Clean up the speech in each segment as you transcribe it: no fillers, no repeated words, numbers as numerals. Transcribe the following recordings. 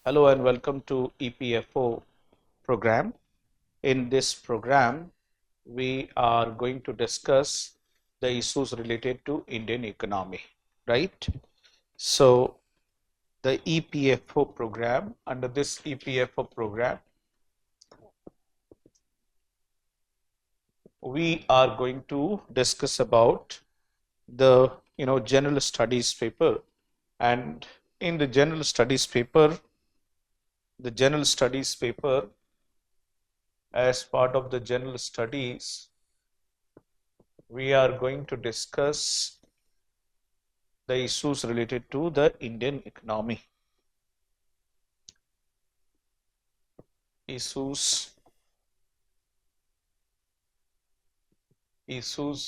Hello and welcome to EPFO program. In this program, we are going to discuss the issues related to Indian economy, right? So the EPFO program, under this EPFO program, we are going to discuss about the general studies paper, and in the general studies paper, as part of the general studies, we are going to discuss the issues related to the Indian economy. Issues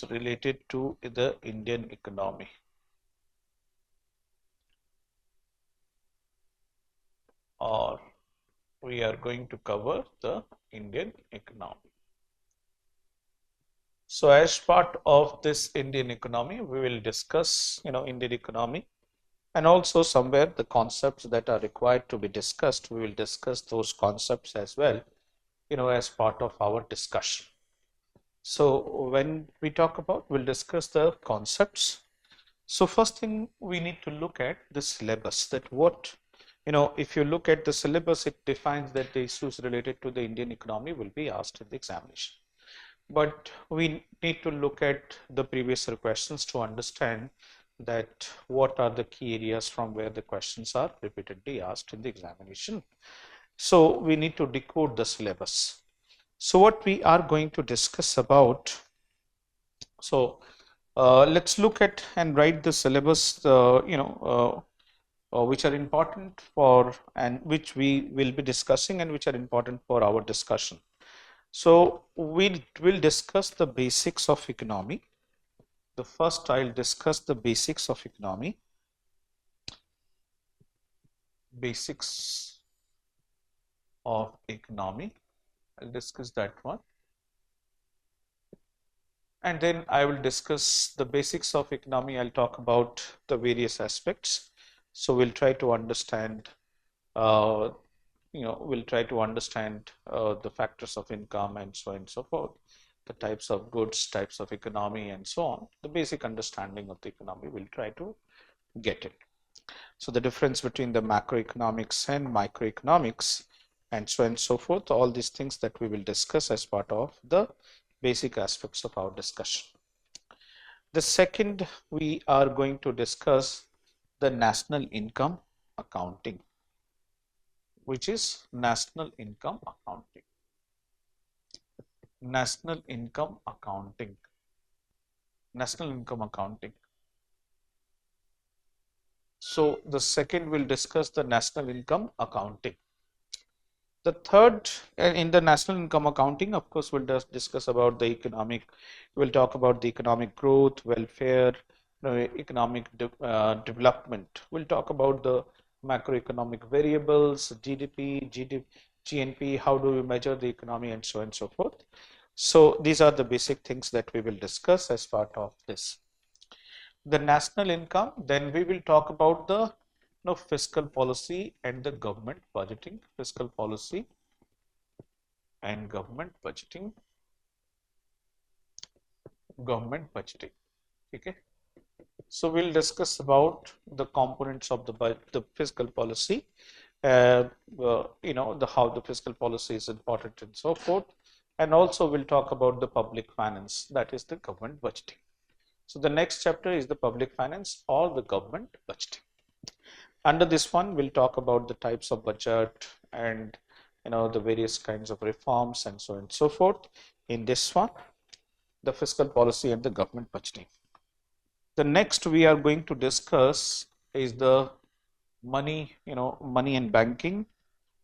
related to the Indian economy. Or we are going to cover the Indian economy. So as part of this Indian economy, we will discuss, Indian economy, and also somewhere the concepts that are required to be discussed, we will discuss those concepts as well, as part of our discussion. So when we talk about, we'll discuss the concepts. So first thing we need to look at the syllabus, that what, if you look at the syllabus, it defines that the issues related to the Indian economy will be asked in the examination. But we need to look at the previous year questions to understand that what are the key areas from where the questions are repeatedly asked in the examination. So we need to decode the syllabus. So what we are going to discuss about, so let's look at and write the syllabus, which are important for, and which we will be discussing, and which are important for our discussion. So we will discuss the basics of economy. The first, I'll discuss the basics of economy. Basics of economy. I'll discuss that one. And then I will discuss the basics of economy. I'll talk about the various aspects. So we'll try to understand, the factors of income and so on and so forth, the types of goods, types of economy, and so on. The basic understanding of the economy, we'll try to get it. So the difference between the macroeconomics and microeconomics, and so on and so forth, all these things that we will discuss as part of the basic aspects of our discussion. The second, we are going to discuss the national income accounting, which is national income accounting. National income accounting. National income accounting. So the second, will discuss the national income accounting. The third, in the national income accounting, of course, we'll just discuss about the economic, we'll talk about the economic growth, welfare, economic development. We'll talk about the macroeconomic variables, GDP, GNP, how do we measure the economy, and so on and so forth. So these are the basic things that we will discuss as part of this. The national income, then we will talk about the fiscal policy and the government budgeting. Fiscal policy and government budgeting. Government budgeting. Okay. So we'll discuss about the components of the fiscal policy, how the fiscal policy is important and so forth. And also we'll talk about the public finance, that is the government budgeting. So the next chapter is the public finance or the government budgeting. Under this one, we'll talk about the types of budget and the various kinds of reforms and so on and so forth. In this one, the fiscal policy and the government budgeting. The next we are going to discuss is the money, money and banking.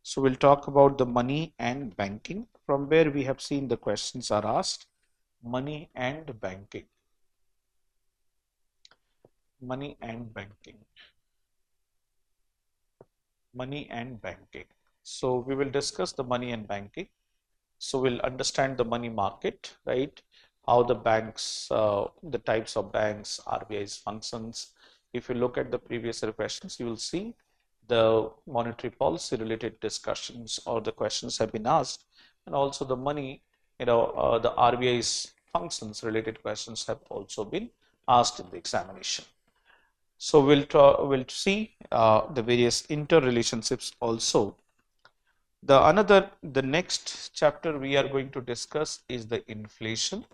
So we'll talk about the money and banking, from where we have seen the questions are asked. Money and banking. Money and banking. Money and banking. So we will discuss the money and banking. So we'll understand the money market, right? How the banks, the types of banks, RBI's functions. If you look at the previous questions, you will see the monetary policy related discussions or the questions have been asked, and also the money, the RBI's functions related questions have also been asked in the examination. So we'll see the various interrelationships also. The next chapter we are going to discuss is the inflation.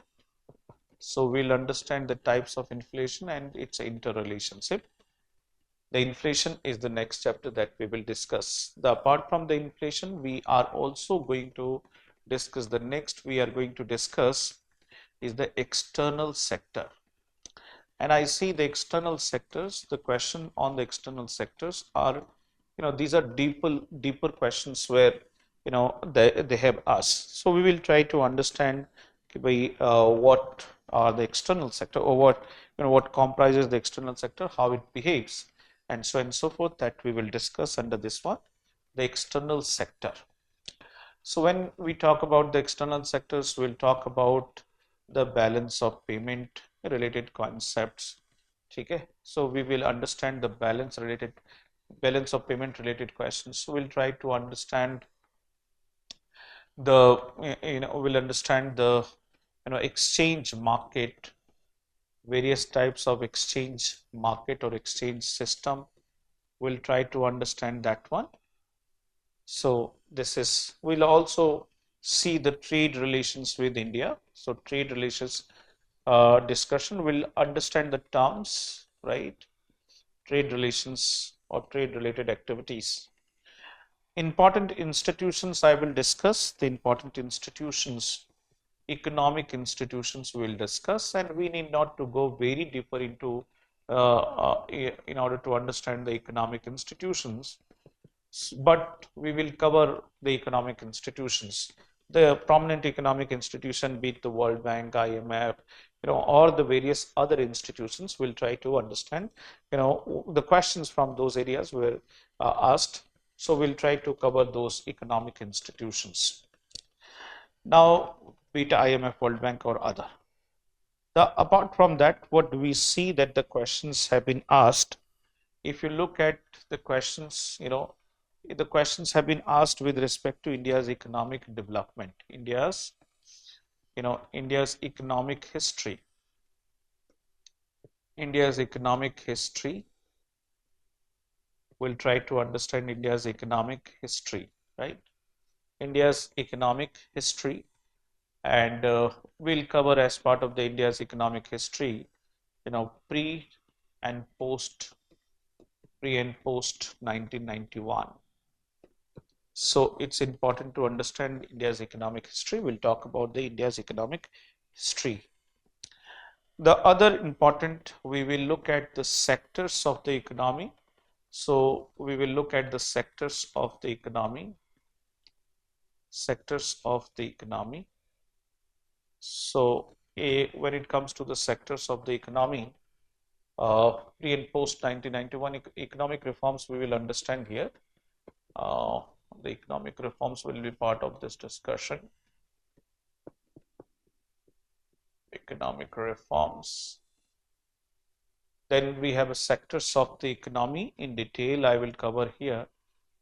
So we'll understand the types of inflation and its interrelationship. The inflation is the next chapter that we will discuss. Apart from the inflation, we are also going to discuss the next we are going to discuss is the external sector. And I see the external sectors, the question on the external sectors are, these are deeper questions where, they have asked. So we will try to understand what are the external sector, or what comprises the external sector, how it behaves, and so on and so forth, that we will discuss under this one, the external sector. So when we talk about the external sectors, we'll talk about the balance of payment related concepts. Okay, so we will understand the balance of payment related questions. So we'll try to understand we'll understand the exchange market, various types of exchange market or exchange system. We'll try to understand that one. So we'll also see the trade relations with India. So trade relations discussion, will understand the terms, right? Trade relations or trade related activities. Important institutions, I will discuss the important institutions. Economic institutions we will discuss, and we need not to go very deeper into in order to understand the economic institutions, but we will cover the economic institutions. The prominent economic institution, be it the World Bank, IMF, or the various other institutions, will try to understand, the questions from those areas were asked. So we'll try to cover those economic institutions. Now, be it IMF, World Bank, or other. Apart from that, what do we see that the questions have been asked? If you look at the questions, the questions have been asked with respect to India's economic development, India's economic history. India's economic history. We'll try to understand India's economic history, right? India's economic history, and we'll cover as part of the India's economic history, pre and post 1991. So it's important to understand India's economic history. We'll talk about the India's economic history. The other important, we will look at the sectors of the economy. So we will look at the sectors of the economy. Sectors of the economy. So when it comes to the sectors of the economy, pre and post 1991 economic reforms we will understand here. The economic reforms will be part of this discussion. Economic reforms. Then we have a sectors of the economy in detail I will cover here.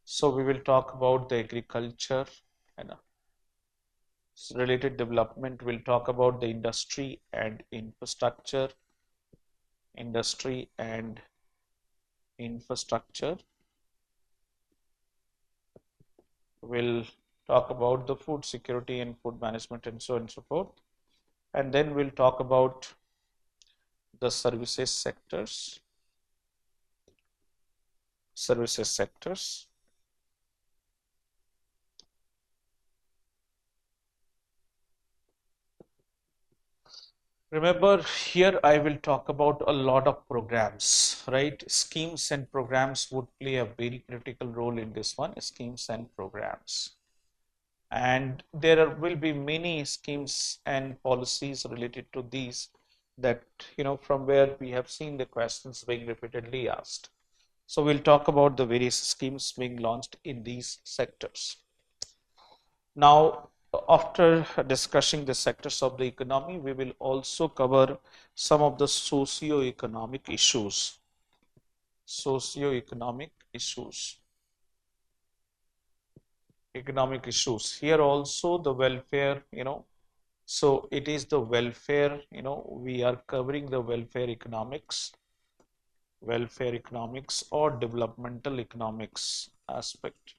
So we will talk about the agriculture and related development. We'll talk about the industry and infrastructure. Industry and infrastructure. We'll talk about the food security and food management and so on and so forth. And then we'll talk about the services sectors. Services sectors. Remember, here I will talk about a lot of programs, right? Schemes and programs would play a very critical role in this one, schemes and programs. And there will be many schemes and policies related to these that, from where we have seen the questions being repeatedly asked. So we'll talk about the various schemes being launched in these sectors. Now, after discussing the sectors of the economy, we will also cover some of the socio-economic issues. Socio-economic issues. Economic issues. Here also the welfare, so it is the welfare, we are covering the welfare economics or developmental economics aspect.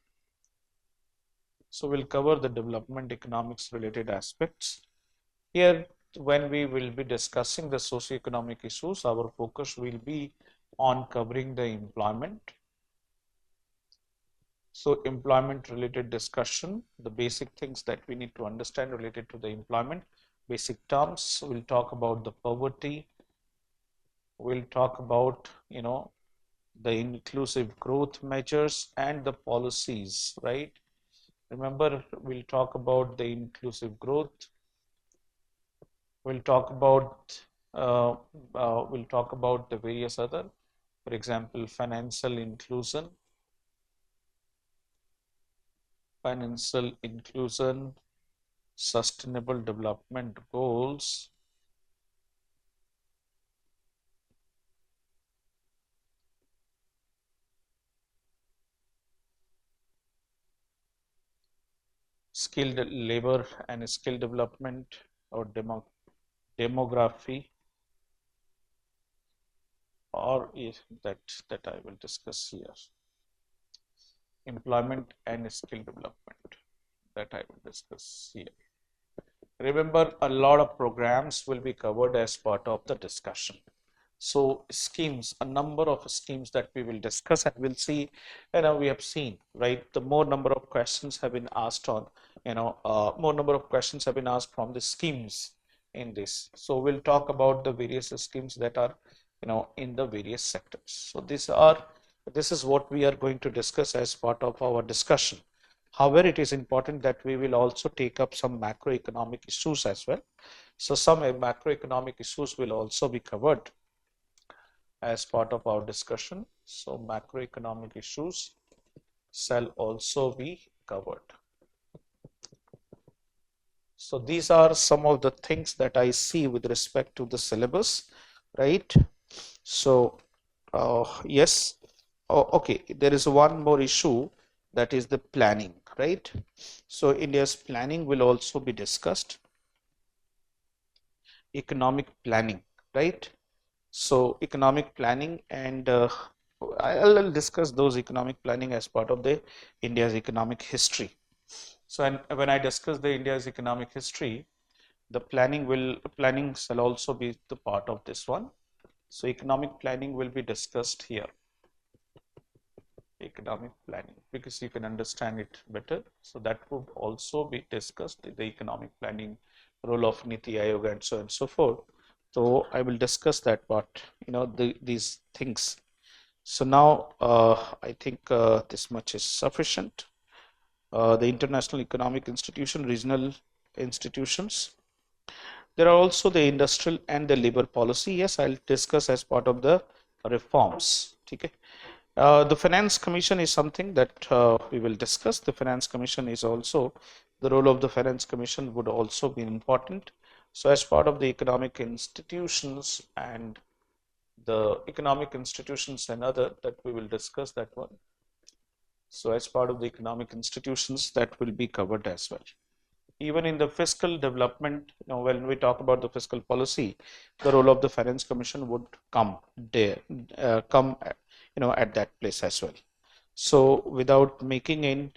So we'll cover the development economics related aspects. Here, when we will be discussing the socio-economic issues, our focus will be on covering the employment. So employment related discussion, the basic things that we need to understand related to the employment, basic terms. We'll talk about the poverty. We'll talk about, the inclusive growth measures and the policies, right? Remember, we'll talk about the inclusive growth. We'll talk about the various other, for example, financial inclusion, sustainable development goals, skilled labor and skill development or demography, or that I will discuss here. Employment and skill development that I will discuss here. Remember, a lot of programs will be covered as part of the discussion. So schemes, a number of schemes that we will discuss, and we'll see, we have seen, right, the more number of questions have been asked on, more number of questions have been asked from the schemes in this. So we'll talk about the various schemes that are, in the various sectors. So this is what we are going to discuss as part of our discussion. However, it is important that we will also take up some macroeconomic issues as well. So some macroeconomic issues will also be covered as part of our discussion. So macroeconomic issues shall also be covered. So these are some of the things that I see with respect to the syllabus, right? So yes, okay, there is one more issue, that is the planning, right? So India's planning will also be discussed. Economic planning, right? So economic planning, and I'll discuss those economic planning as part of the India's economic history. So when I discuss the India's economic history, the planning shall also be the part of this one. So economic planning will be discussed here. Economic planning, because you can understand it better. So that would also be discussed, the economic planning, role of Niti Aayog, and so on and so forth. So I will discuss that part, these things. So now I think this much is sufficient. The international economic institution, regional institutions. There are also the industrial and the labor policy. Yes, I'll discuss as part of the reforms. Okay. The Finance Commission is something that we will discuss. The Finance Commission is also, the role of the Finance Commission would also be important. So as part of the economic institutions and the economic institutions and other, that we will discuss that one. So as part of the economic institutions, that will be covered as well. Even in the fiscal development, when we talk about the fiscal policy, the role of the Finance Commission would come there, at that place as well. So without making any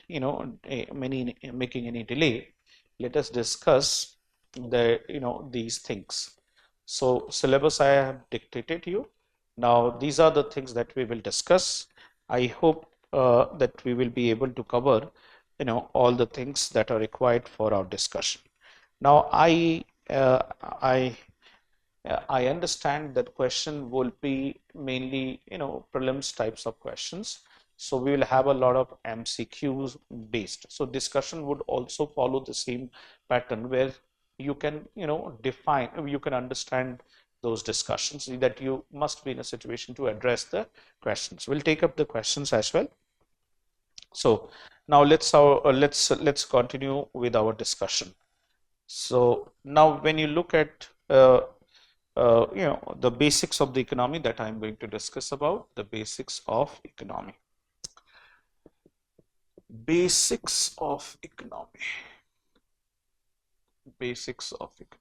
delay, let us discuss these things. So syllabus I have dictated you. Now these are the things that we will discuss. I hope that we will be able to cover all the things that are required for our discussion. Now I understand that question will be mainly prelims types of questions. So we will have a lot of MCQs based. So discussion would also follow the same pattern, where you can you can understand those discussions, that you must be in a situation to address the questions. We'll take up the questions as well. So now let's continue with our discussion. So now when you look at the basics of the economy, that I'm going to discuss about the basics of economy. Basics of economy. Basics of economy.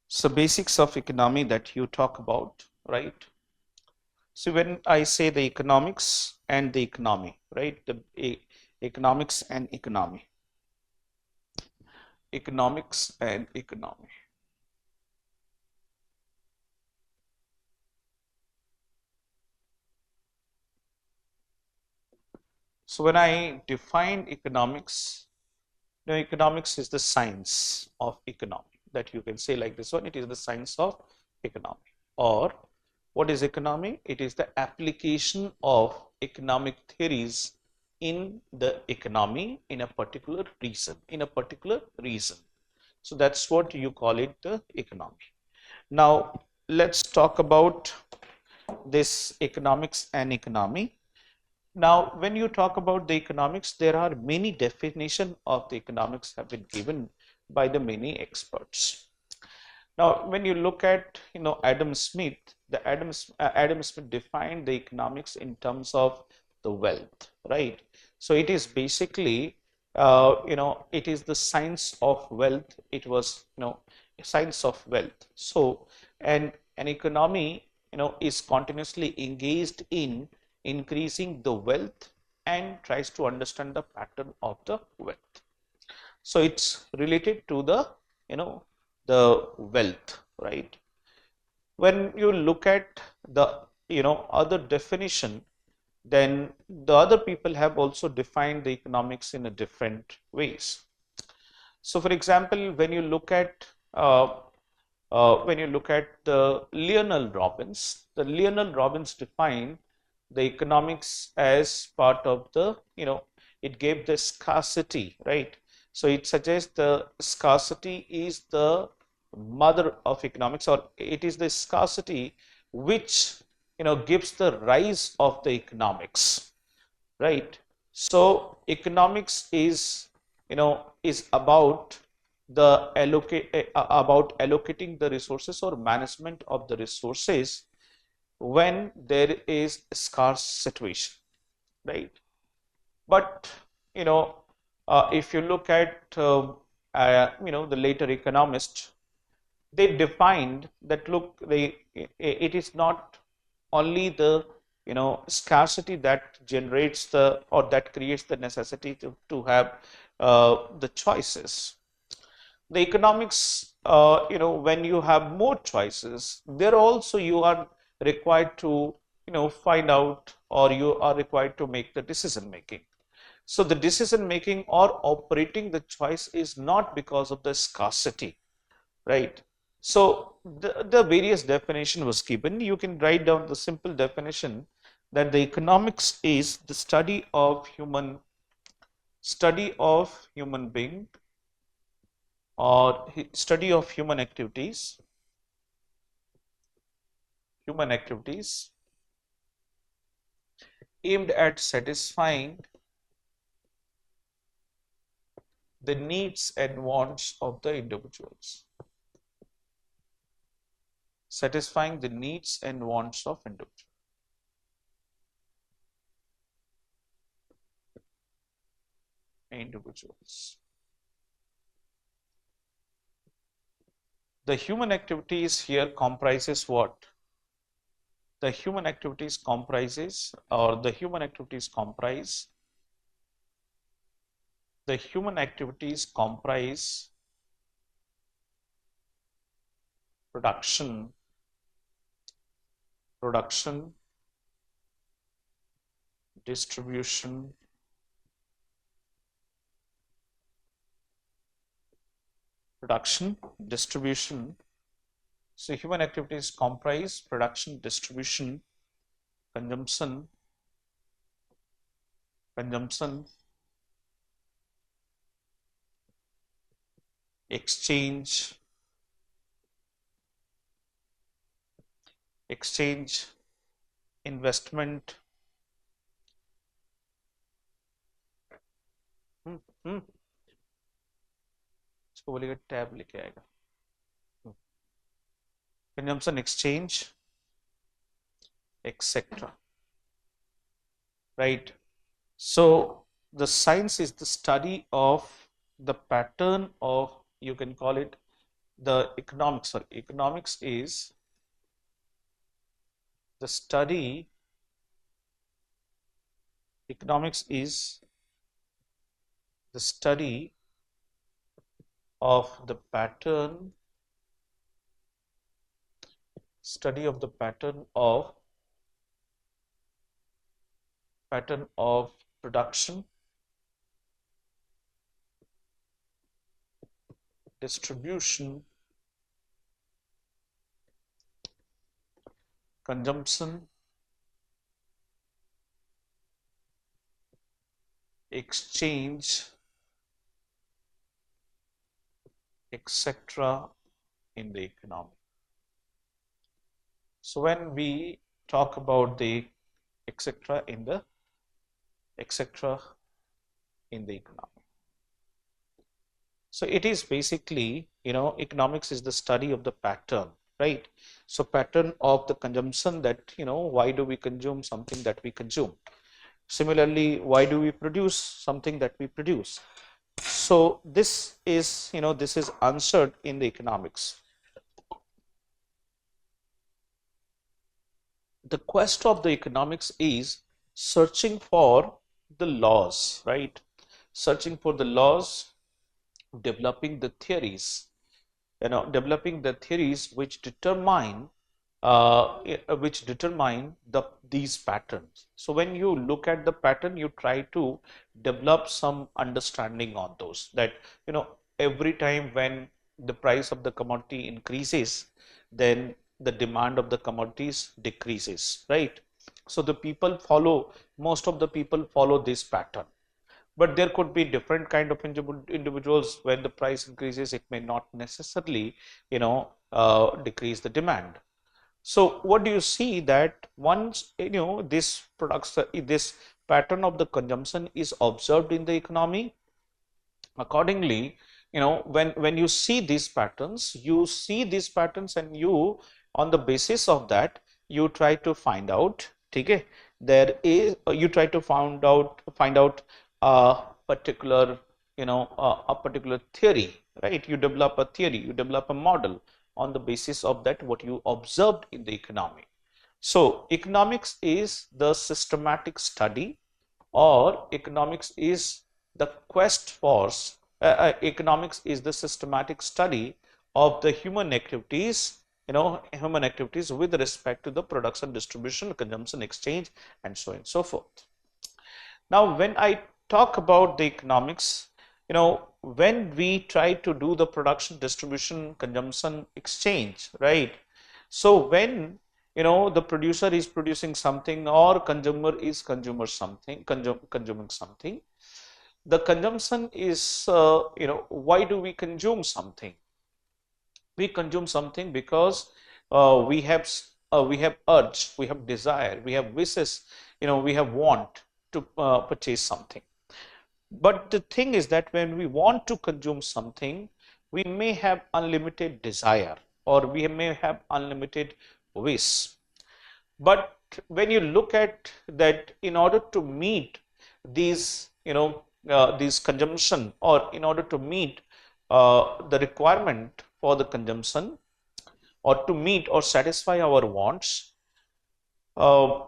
So basics of economy that you talk about, right? So when I say the economics and the economy, right? Economics and economy. Economics and economy. So when I define economics, economics is the science of economy. That you can say like this one, it is the science of economy. Or what is economy? It is the application of economic theories in the economy in a particular reason. So that's what you call it, the economy. Now let's talk about this economics and economy. Now, when you talk about the economics, there are many definitions of the economics have been given by the many experts. Now, when you look at Adam Smith, Adam Smith defined the economics in terms of the wealth, right? So it is basically it is the science of wealth. It was science of wealth. So an economy is continuously engaged in increasing the wealth and tries to understand the pattern of the wealth. So it's related to the the wealth, right? When you look at the other definition, then the other people have also defined the economics in a different ways. So for example, when you look at the Lionel Robbins defined the economics as part of the, it gave the scarcity, right? So it suggests the scarcity is the mother of economics, or it is the scarcity which, gives the rise of the economics, right? So economics is, is about about allocating the resources or management of the resources when there is a scarce situation, right? But you know if you look at the later economists, they defined that, look, it is not only the scarcity that generates the, or that creates the necessity to have the choices. The economics, when you have more choices, there also you are required to find out, or you are required to make the decision making. So the decision making or operating the choice is not because of the scarcity, right? So the various definition was given. You can write down the simple definition that the economics is the study of human being, or study of human activities aimed at satisfying the needs and wants of the individuals. Satisfying the needs and wants of individuals. The human activities here comprises what? The human activities comprises, or the human activities comprise, the human activities comprise production, production, distribution, production, distribution. So human activities comprise production, distribution, consumption, consumption, exchange, exchange, investment. इसको बोलेगा tab लेके आएगा. Consumption, exchange, etc. right? So the science is the study of the pattern of, you can call it the economics. Sorry, the study, economics is the of the pattern, study of the pattern of production, distribution, consumption, exchange, etc. in the economy. So when we talk about the etc. etc. in the economy, so it is basically, economics is the study of the pattern, right? So pattern of the consumption, that, why do we consume something that we consume? Similarly, why do we produce something that we produce? So this is, this is answered in the economics. The quest of the economics is searching for the laws, right? Searching for the laws, developing the theories, developing the theories which determine these patterns. So when you look at the pattern, you try to develop some understanding on those, that, every time when the price of the commodity increases, then the demand of the commodities decreases, right? So the people follow, most of the people follow this pattern. But there could be different kind of individuals. When the price increases, it may not necessarily, decrease the demand. So what do you see, that once, this products, this pattern of the consumption is observed in the economy, accordingly, when you see these patterns, and you, on the basis of that, you try to find out, okay, there is, you try to find out a particular, a particular theory, right? You develop a theory, you develop a model on the basis of that, what you observed in the economy. So economics is the systematic study, or economics is the quest for, economics is the systematic study of the human activities, human activities with respect to the production, distribution, consumption, exchange, and so on and so forth. Now, when I talk about the economics, when we try to do the production, distribution, consumption, exchange, right? So when, the producer is producing something, or consumer is consuming something, the consumption is, why do we consume something? We consume something because we have urge, we have desire, we have wishes, we have want to purchase something. But the thing is that when we want to consume something, we may have unlimited desire, or we may have unlimited wish. But when you look at that, in order to meet these, these consumption, or in order to meet the requirement for the consumption, or to meet or satisfy our wants, uh,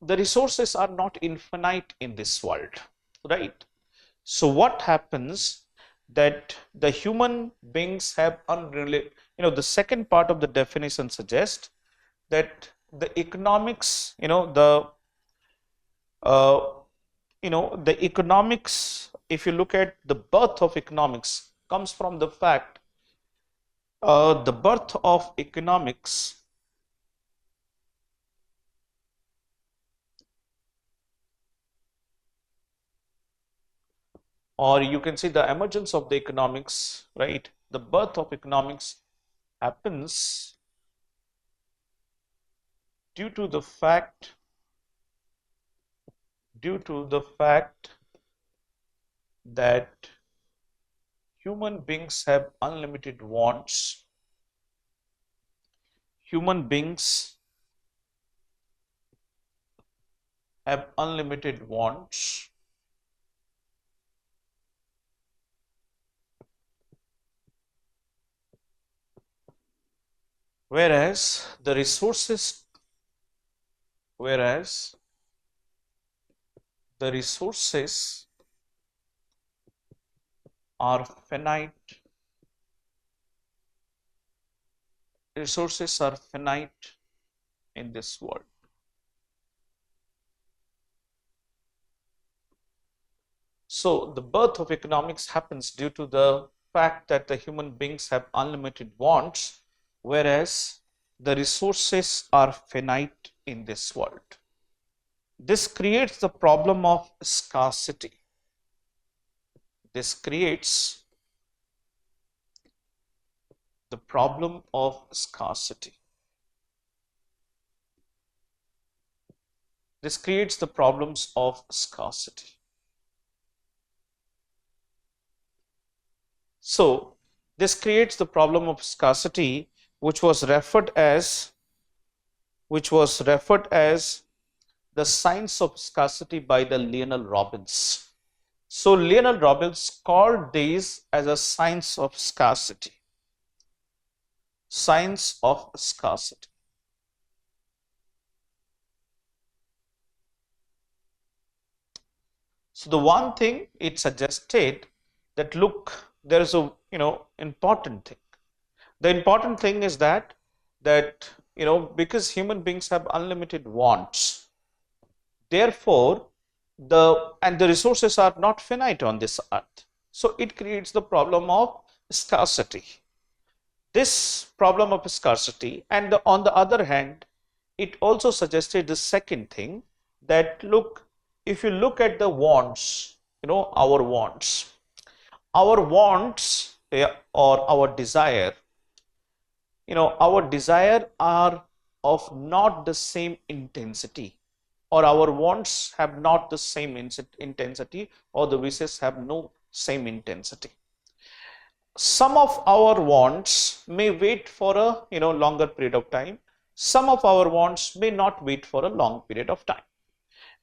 the resources are not infinite in this world, right? So what happens, that the human beings have unrelated, the second part of the definition suggests that the economics, uh, the economics, if you look at the birth of economics, comes from the fact, the birth of economics, or you can see the emergence of the economics, right? The birth of economics happens due to the fact, due to the fact that human beings have unlimited wants, human beings have unlimited wants, whereas the resources whereas the resources are finite resources are finite in this world. So the birth of economics happens due to the fact that the human beings have unlimited wants, whereas the resources are finite in this world. This creates the problem of scarcity. This creates the problem of scarcity. This creates the problems of scarcity. So this creates the problem of scarcity, which was referred as the science of scarcity by the Lionel Robbins. So Lionel Robbins called these as a science of scarcity. Science of scarcity. So the one thing it suggested that, look, there is a important thing. The important thing is that because human beings have unlimited wants, therefore the resources are not finite on this earth. So it creates the problem of scarcity. This problem of scarcity, and on the other hand, it also suggested the second thing, that look, if you look at the wants, our wants, or our desire are of not the same intensity, or our wants have not the same intensity, or the wishes have no same intensity. Some of our wants may wait for a longer period of time. Some of our wants may not wait for a long period of time.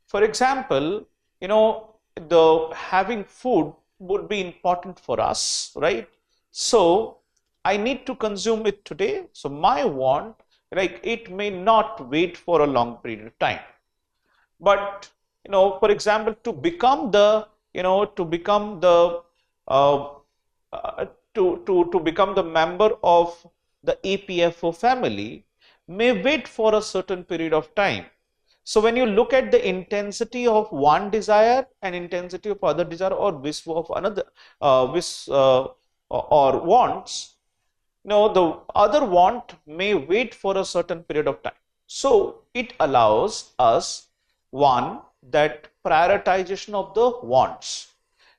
For example, the having food would be important for us, right? So I need to consume it today. So my want, like, it may not wait for a long period of time. But for example, to become the uh, to become the member of the EPFO family may wait for a certain period of time. So when you look at the intensity of one desire and intensity of other desire, or wish of another wish or wants, the other want may wait for a certain period of time. So it allows us, one, that prioritization of the wants.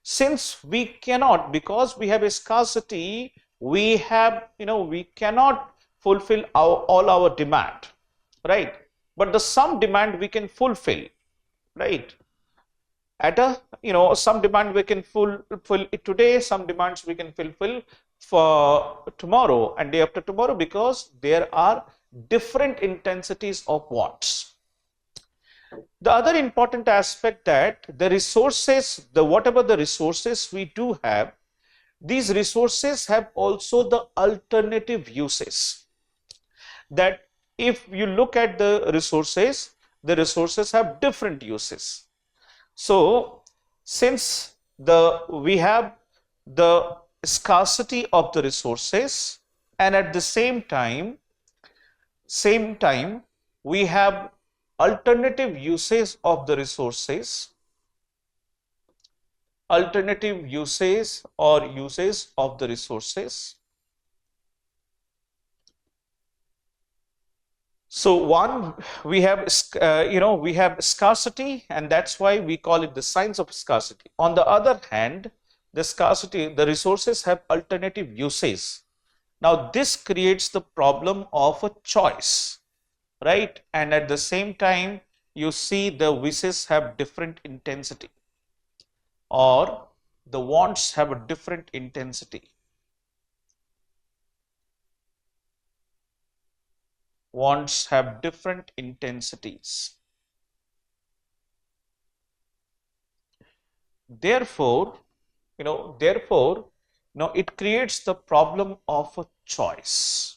Since we cannot, because we have a scarcity, we cannot fulfill all our demand, right? But the some demand we can fulfill, right? At a some demand we can fulfill it today, some demands we can fulfill for tomorrow and day after tomorrow, because there are different intensities of wants. The other important aspect, that the resources, whatever the resources we do have, these resources have also the alternative uses. That if you look at the resources have different uses. So since we have the scarcity of the resources, and at the same time we have alternative uses of the resources, alternative uses or uses of the resources. So one, we have we have scarcity, and that's why we call it the science of scarcity. On the other hand, the resources have alternative uses. Now this creates the problem of a choice, right? And at the same time, you see the wishes have different intensity, or the wants have a different intensity. Wants have different intensities. Therefore, therefore, it creates the problem of a choice.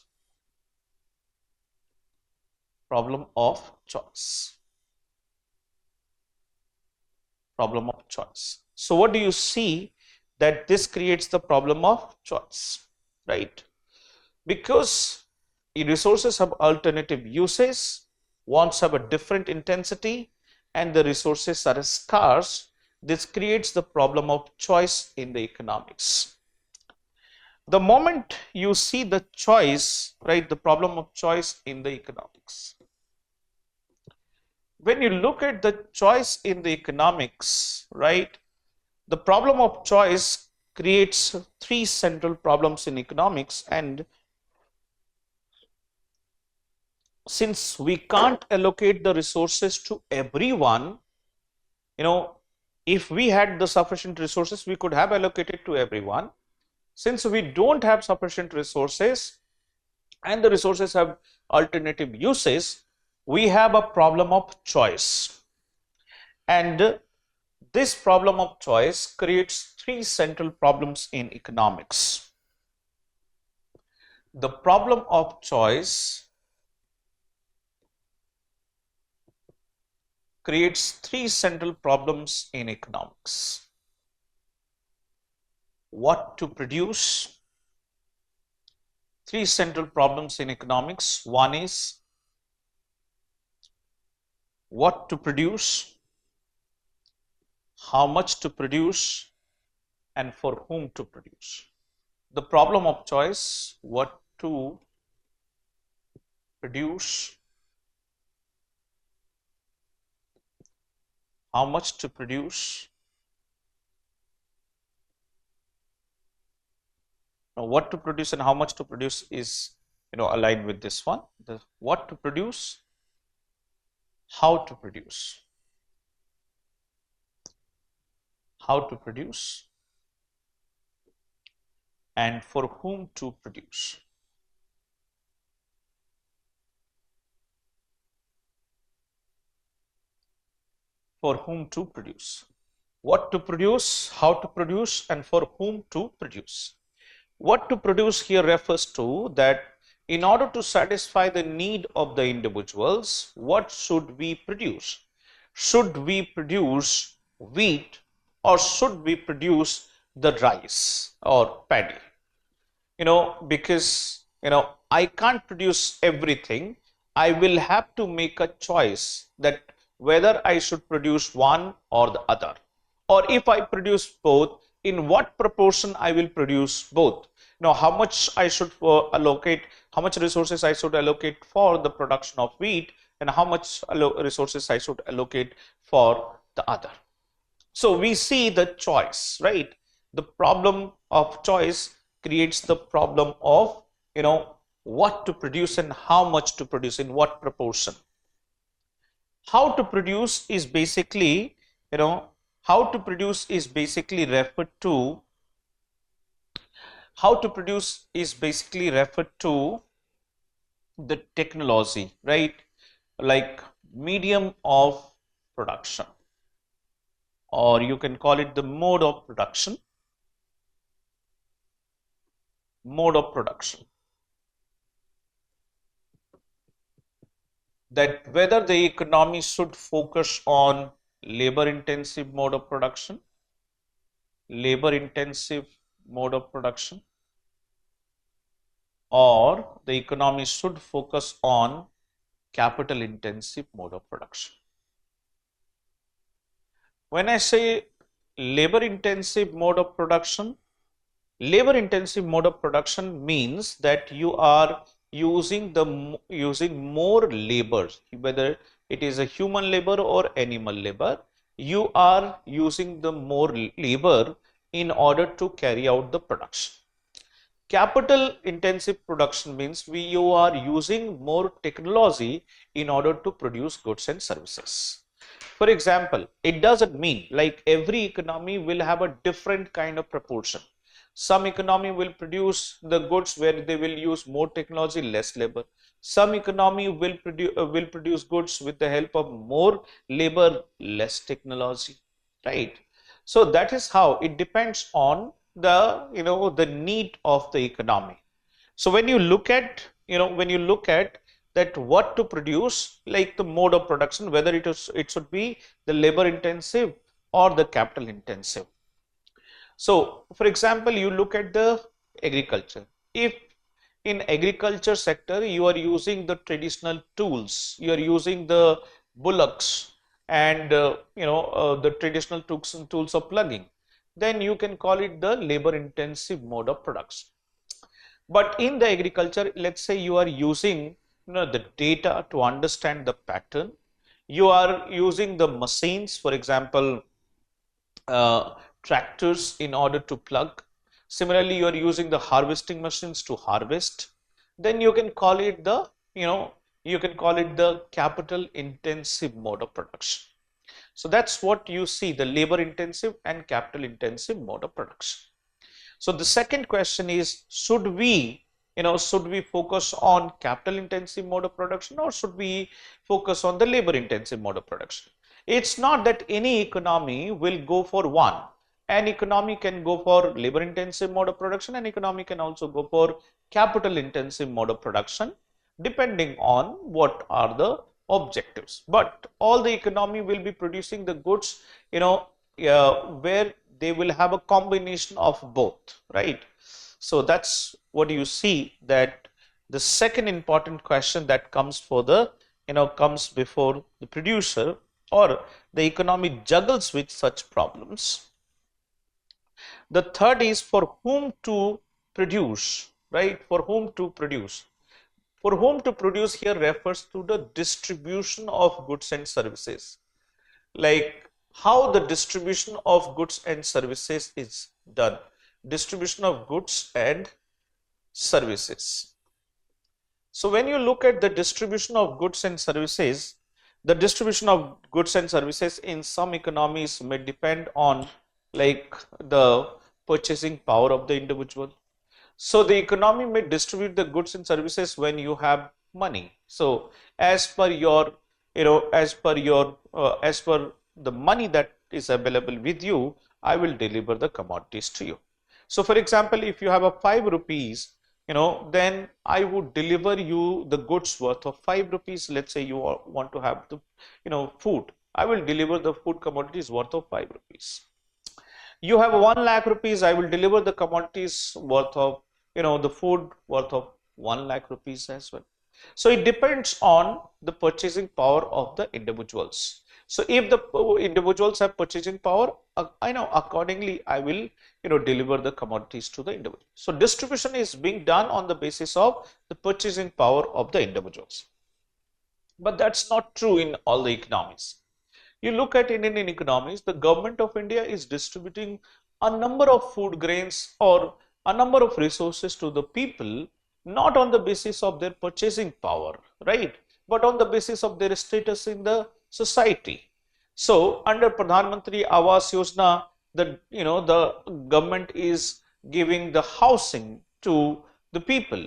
Problem of choice. Problem of choice. So what do you see? That this creates the problem of choice, right? Because resources have alternative uses, wants have a different intensity, and the resources are scarce. This creates the problem of choice in the economics. The moment you see the choice, right, the problem of choice in the economics. When you look at the choice in the economics, right, the problem of choice creates three central problems in economics. And since we can't allocate the resources to everyone, if we had the sufficient resources, we could have allocated to everyone. Since we don't have sufficient resources and the resources have alternative uses, we have a problem of choice. And this problem of choice creates three central problems in economics. The problem of choice creates three central problems in economics. What to produce? Three central problems in economics. One is what to produce, how much to produce, and for whom to produce. The problem of choice, what to produce, how much to produce. Now, what to produce and how much to produce is aligned with this one. The what to produce, how to produce, and for whom to produce. For whom to produce. What to produce, how to produce, and for whom to produce. What to produce here refers to that in order to satisfy the need of the individuals, what should we produce? Should we produce wheat or should we produce the rice or paddy? Because I can't produce everything. I will have to make a choice that whether I should produce one or the other, or if I produce both, in what proportion I will produce both. How much I should allocate, how much resources I should allocate for the production of wheat, and how much resources I should allocate for the other. So we see the choice, right? The problem of choice creates the problem of, what to produce and how much to produce, in what proportion. How to produce is basically, how to produce is basically referred to, the technology, right? Like medium of production, or you can call it the mode of production. That whether the economy should focus on labor intensive mode of production, or the economy should focus on capital intensive mode of production. When I say labor intensive mode of production means that you are using more labor, whether it is a human labor or animal labor. You are using the more labor in order to carry out the production. Capital intensive production means you are using more technology in order to produce goods and services. For example, it doesn't mean like every economy will have a different kind of proportion. Some economy will produce the goods where they will use more technology, less labor. Some economy will produce goods with the help of more labor, less technology, right? So that is how it depends on the need of the economy. So when you look at that what to produce, like the mode of production, whether it should be the labor intensive or the capital intensive. So for example, you look at the agriculture. If in agriculture sector you are using the traditional tools, you are using the bullocks and the traditional tools of plugging, then you can call it the labor intensive mode of production. But in the agriculture, let's say you are using the data to understand the pattern. You are using the machines, for example, tractors in order to plug. Similarly, you are using the harvesting machines to harvest. Then you can call it the capital intensive mode of production. So that's what you see, the labor intensive and capital intensive mode of production. So the second question is, should we focus on capital intensive mode of production, or should we focus on the labor intensive mode of production? It's not that any economy will go for one. An economy can go for labor intensive mode of production, an economy can also go for capital intensive mode of production, depending on what are the objectives. But all the economy will be producing the goods, where they will have a combination of both, right? So that's what you see, that the second important question that comes comes before the producer, or the economy juggles with such problems. The third is for whom to produce, right? For whom to produce. For whom to produce here refers to the distribution of goods and services, like how the distribution of goods and services is done. Distribution of goods and services. So when you look at the distribution of goods and services, the distribution of goods and services in some economies may depend on like the purchasing power of the individual. So the economy may distribute the goods and services when you have money. So as per the money that is available with you, I will deliver the commodities to you. So for example, if you have a 5 rupees, then I would deliver you the goods worth of 5 rupees. Let's say you want to have the, food. I will deliver the food commodities worth of 5 rupees. You have 1 lakh rupees, I will deliver the commodities worth of, the food worth of 1 lakh rupees as well. So it depends on the purchasing power of the individuals. So if the individuals have purchasing power, accordingly I will deliver the commodities to the individual. So distribution is being done on the basis of the purchasing power of the individuals. But that's not true in all the economies. You look at Indian economies, the government of India is distributing a number of food grains or a number of resources to the people, not on the basis of their purchasing power, right? But on the basis of their status in the society. So under Pradhan Mantri Awas Yojana, the government is giving the housing to the people.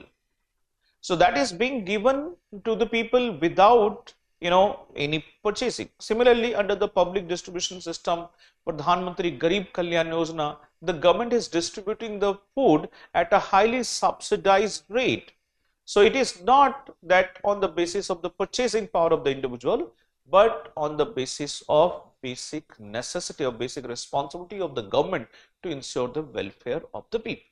So that is being given to the people without any purchasing. Similarly, under the public distribution system, Pradhan Mantri Garib Kalyan Yojana, the government is distributing the food at a highly subsidized rate. So it is not that on the basis of the purchasing power of the individual, but on the basis of basic necessity or basic responsibility of the government to ensure the welfare of the people.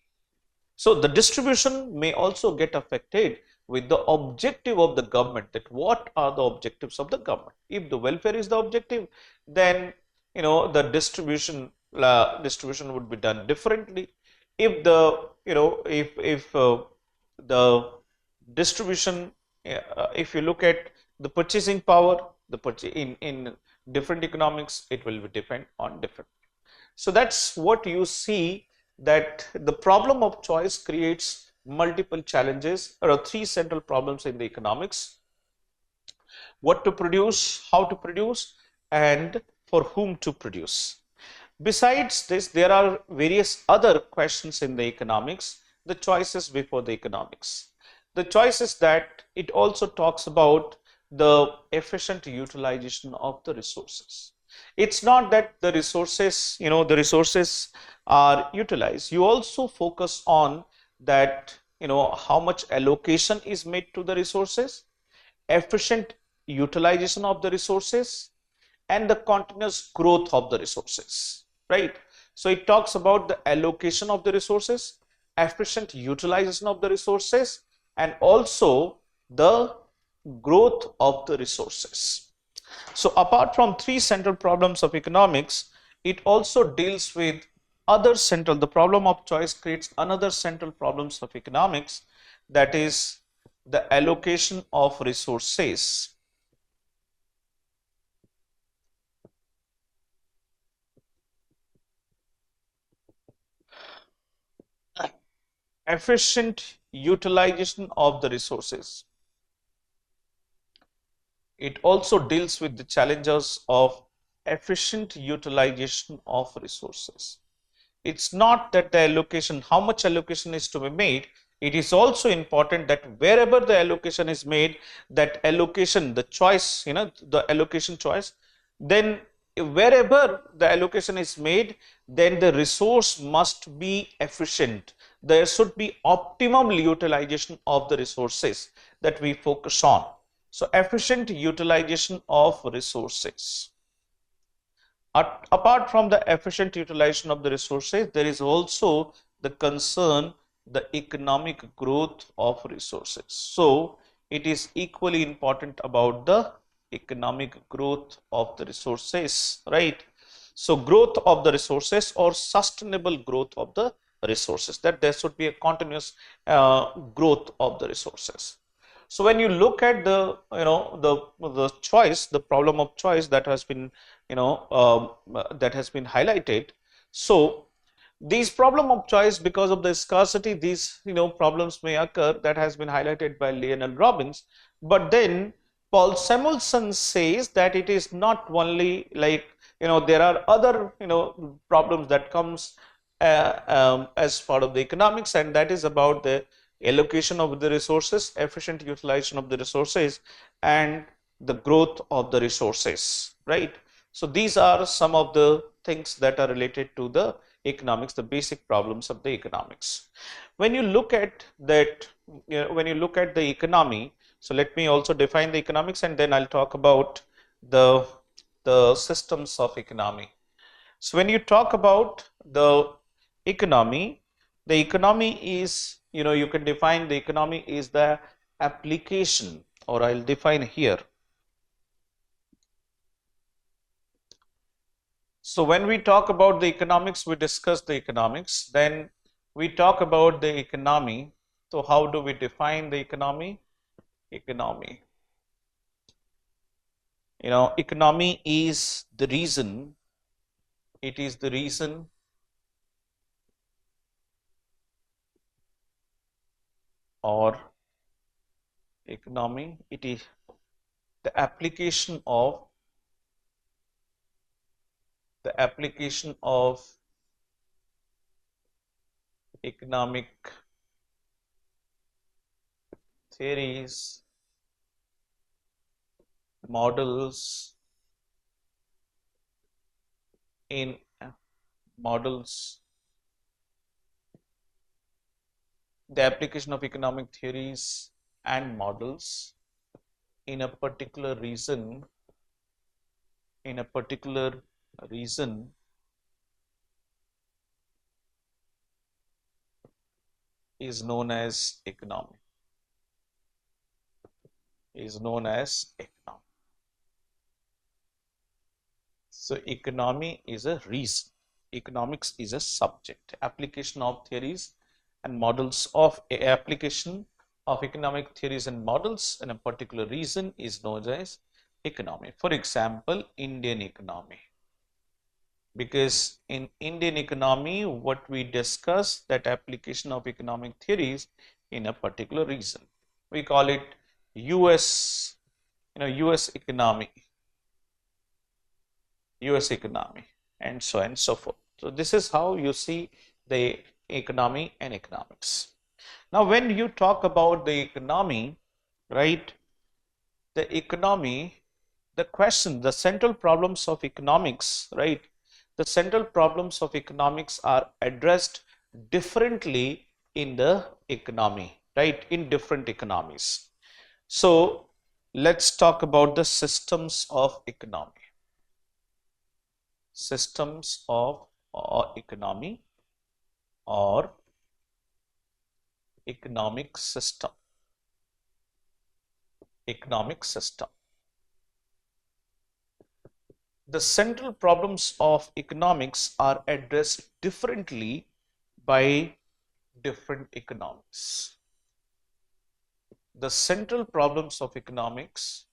So the distribution may also get affected with the objective of the government, that what are the objectives of the government. If the welfare is the objective, then the distribution would be done differently. If the the distribution, if you look at the purchasing power, in different economics, it will be depend on different. So that's what you see, that the problem of choice creates multiple challenges. There are 3 central problems in the economics: what to produce, how to produce, and for whom to produce. Besides this, there are various other questions in the economics, the choices before the economics. The choices that it also talks about the efficient utilization of the resources. It's not that the resources, the resources are utilized. You also focus on that, how much allocation is made to the resources, efficient utilization of the resources, and the continuous growth of the resources, right? So it talks about the allocation of the resources, efficient utilization of the resources, and also the growth of the resources. So apart from three central problems of economics, it also deals with other central, the problem of choice creates another central problems of economics, that is the allocation of resources. Efficient utilization of the resources. It also deals with the challenges of efficient utilization of resources. It's not that the allocation, how much allocation is to be made. It is also important that wherever the allocation is made, that allocation, the choice, the allocation choice, then wherever the allocation is made, then the resource must be efficient. There should be optimum utilization of the resources that we focus on. So efficient utilization of resources. Apart from the efficient utilization of the resources, there is also the concern, the economic growth of resources. So it is equally important about the economic growth of the resources, right? So growth of the resources or sustainable growth of the resources, that there should be a continuous growth of the resources. So when you look at the, the choice, the problem of choice that has been, that has been highlighted. So these problem of choice, because of the scarcity, these, problems may occur, that has been highlighted by Lionel Robbins. But then Paul Samuelson says that it is not only like, there are other, problems that comes as part of the economics, and that is about the allocation of the resources, efficient utilization of the resources, and the growth of the resources, right? So these are some of the things that are related to the economics, the basic problems of the economics. When you look at that, when you look at the economy, so let me also define the economics, and then I'll talk about the systems of economy. So when you talk about the economy is, you can define the economy is the application, or I'll define here. So when we talk about the economics, we discuss the economics, then we talk about the economy. So how do we define the economy? Economy. Economy is the reason, it is the reason or economy, it is the application of economic theories, models in models, the application of economic theories and models in a particular region, is known as economy, So economy is a reason, economics is a subject. Application of theories and models of application of economic theories and models in a particular region is known as economy. For example, Indian economy. Because in Indian economy, what we discuss, that application of economic theories in a particular region. We call it US, US economy, and so on and so forth. So this is how you see the economy and economics. Now, when you talk about the economy, right, the the question, the central problems of economics, right? The central problems of economics are addressed differently in the economy, right? In different economies. So let's talk about the systems of economy. Systems of economy or economic system. Economic system. The central problems of economics are addressed differently by different economies. The central problems of economics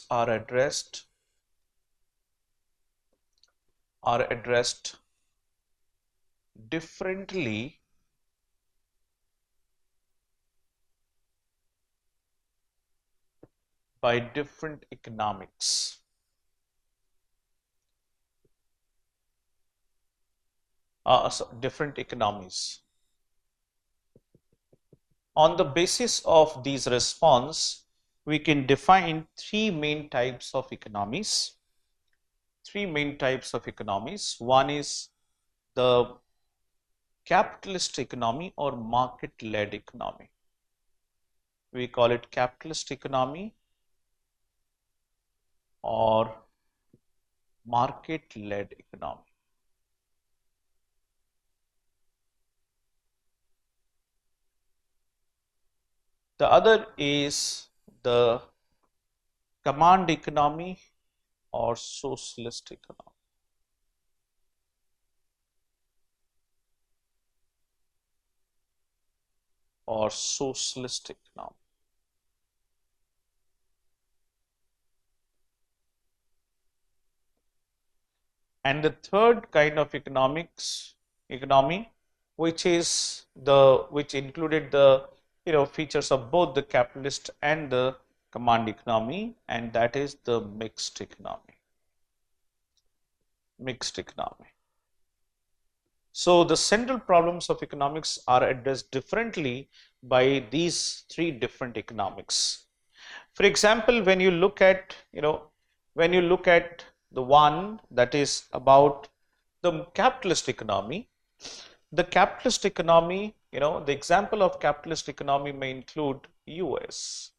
are addressed differently by different economics. Different economies. On the basis of these response, we can define three main types of economies. One is the capitalist economy or market-led economy. We call it capitalist economy or market-led economy. The other is the command economy or socialist economy. Or socialist economy. And the third kind of economy, which included the features of both the capitalist and the command economy, and that is the mixed economy. So the central problems of economics are addressed differently by these three different economics. For example, when you look at the one that is about the capitalist economy, the example of capitalist economy may include US,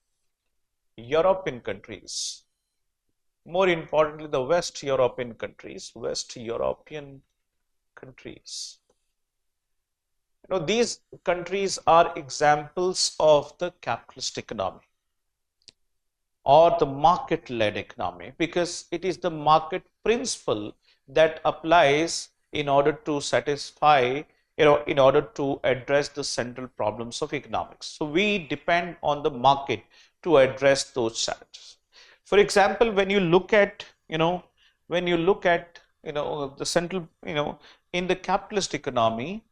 European countries, more importantly the West European countries. These countries are examples of the capitalist economy or the market-led economy, because it is the market principle that applies in order to satisfy, in order to address the central problems of economics. So we depend on the market to address those challenges. For example, when you look at, the central, in the capitalist economy,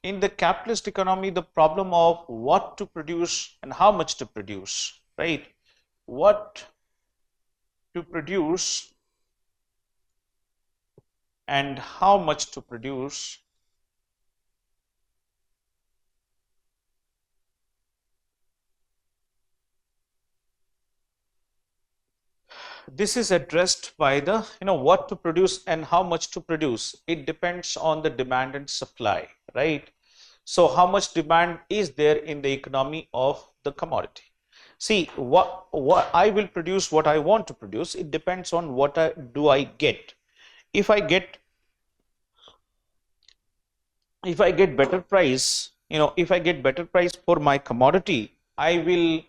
the problem of what to produce and how much to produce, right? What to produce and how much to produce this is addressed by the what to produce and how much to produce. It depends on the demand and supply, right? So how much demand is there in the economy of the commodity? See, what I will produce, what I want to produce, it depends on what do I get. If I get better price, if I get better price for my commodity, I will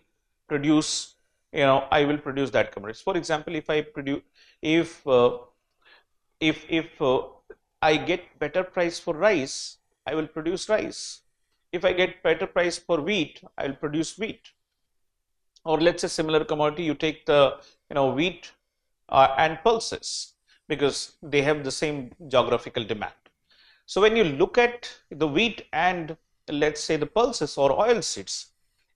produce, that commodity. For example, if I produce, if I get better price for rice, I will produce rice. If I get better price for wheat, I will produce wheat. Or let's say similar commodity, you take the wheat and pulses, because they have the same geographical demand. So when you look at the wheat and let's say the pulses or oil seeds,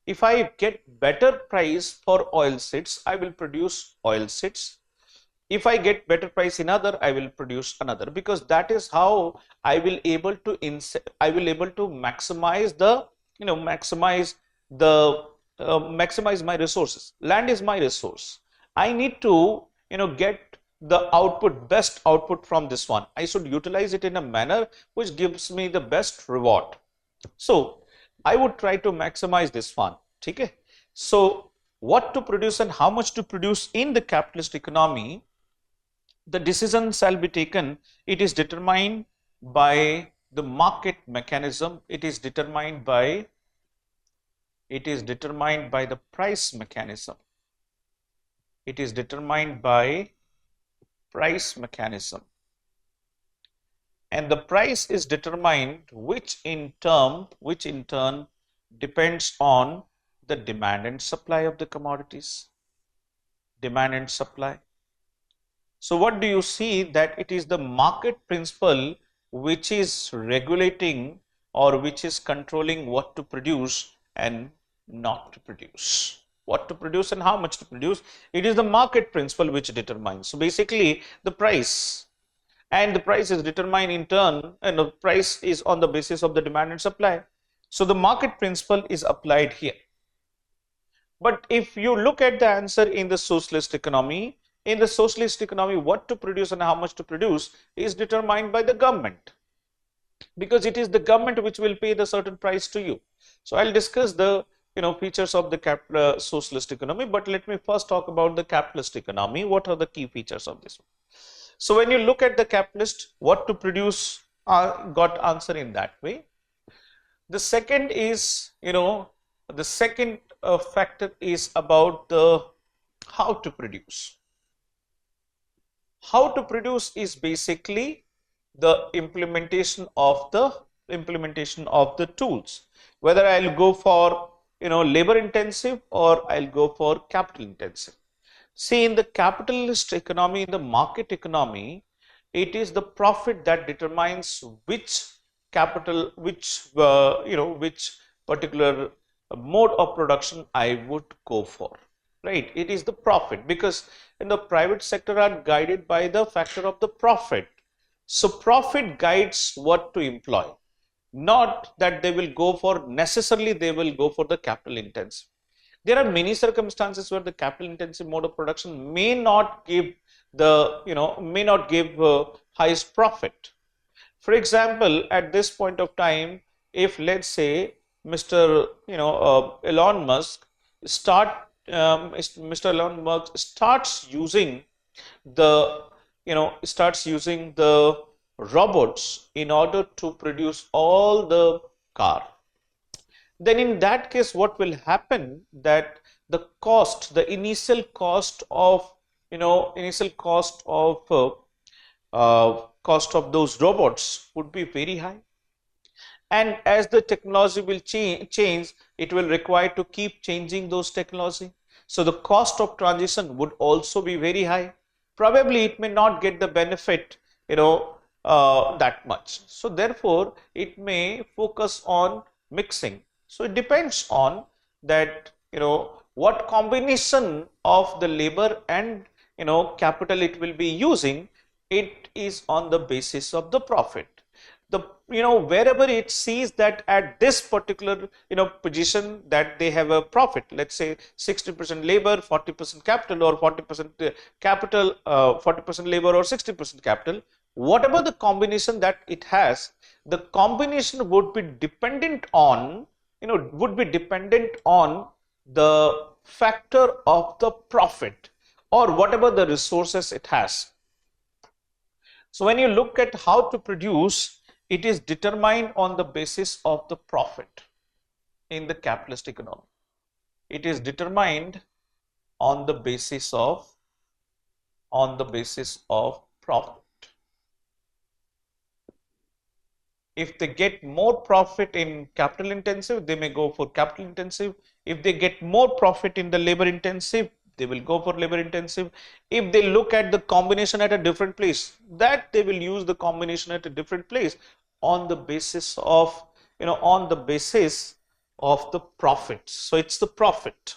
if I get better price for oil seeds, I will produce oil seeds. If I get better price in other, I will produce another, because that is how I will able to maximize the, the maximize my resources. Land is my resource. I need to, get the output, best output from this one. I should utilize it in a manner which gives me the best reward. So I would try to maximize this one. Okay. So what to produce and how much to produce in the capitalist economy, the decision shall be taken. It is determined by the market mechanism. It is determined by the price mechanism. It is determined by price mechanism. And the price is determined, which in turn depends on the demand and supply of the commodities. Demand and supply. So what do you see? That it is the market principle which is regulating or which is controlling what to produce and not to produce. What to produce and how much to produce. It is the market principle which determines. So basically the price, and the price is determined in turn, and the price is on the basis of the demand and supply. So the market principle is applied here. But if you look at the answer in the socialist economy, what to produce and how much to produce is determined by the government, because it is the government which will pay the certain price to you. So I'll discuss the features of the socialist economy, but let me first talk about the capitalist economy. What are the key features of this one? So when you look at the capitalist, what to produce got answer in that way. The second is, the second factor is about the how to produce. How to produce is basically the implementation of the tools, whether I'll go for labor intensive or I'll go for capital intensive. See, in the capitalist economy, in the market economy, it is the profit that determines which capital, which particular mode of production I would go for, right? It is the profit, because in the private sector are guided by the factor of the profit. So profit guides what to employ, not that they will go for necessarily they will go for the capital intensive. There are many circumstances where the capital intensive mode of production may not give the highest profit. For example, at this point of time, if let's say Mr. Elon Musk starts using the robots in order to produce all the car, then in that case what will happen, that the initial cost of those robots would be very high, and as the technology will change, it will require to keep changing those technology. So the cost of transition would also be very high. Probably it may not get the benefit that much. So therefore it may focus on mixing. So it depends on that what combination of the labor and capital it will be using. It is on the basis of the profit. The wherever it sees that at this particular position that they have a profit, let's say 60% labor, 40% capital, or 40% capital, 40% labor, or 60% capital, whatever the combination that it has, the combination would be dependent on the factor of the profit or whatever the resources it has. So when you look at how to produce, it is determined on the basis of the profit in the capitalist economy. It is determined on the basis of profit. If they get more profit in capital intensive, they may go for capital intensive. If they get more profit in the labor intensive, they will go for labor intensive. If they look at the combination at a different place, that they will use the combination at a different place on the basis of the profit. So it's the profit.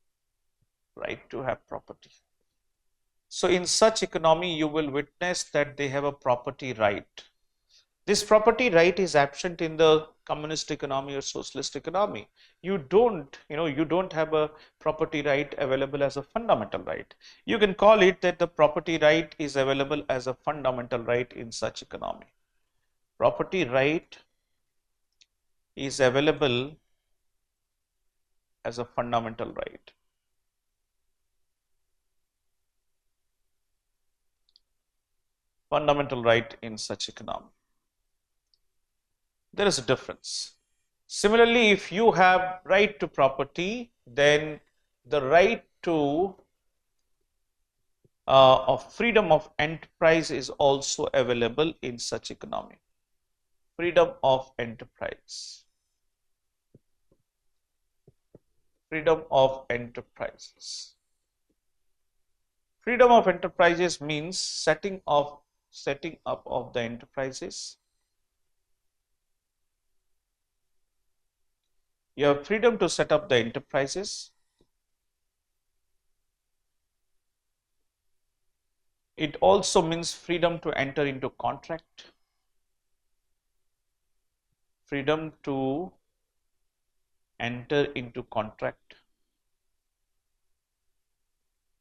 right to have property. So in such economy, you will witness that they have a property right. This property right is absent in the communist economy or socialist economy. You don't have a property right available as a fundamental right. You can call it that the property right is available as a fundamental right in such economy. Property right is available as a fundamental right. Fundamental right in such economy. There is a difference. Similarly, if you have right to property, then the right to of freedom of enterprise is also available in such economy. Freedom of enterprise. Freedom of enterprises. Freedom of enterprises means setting up of the enterprises. You have freedom to set up the enterprises. It also means freedom to enter into contract. Freedom to enter into contract.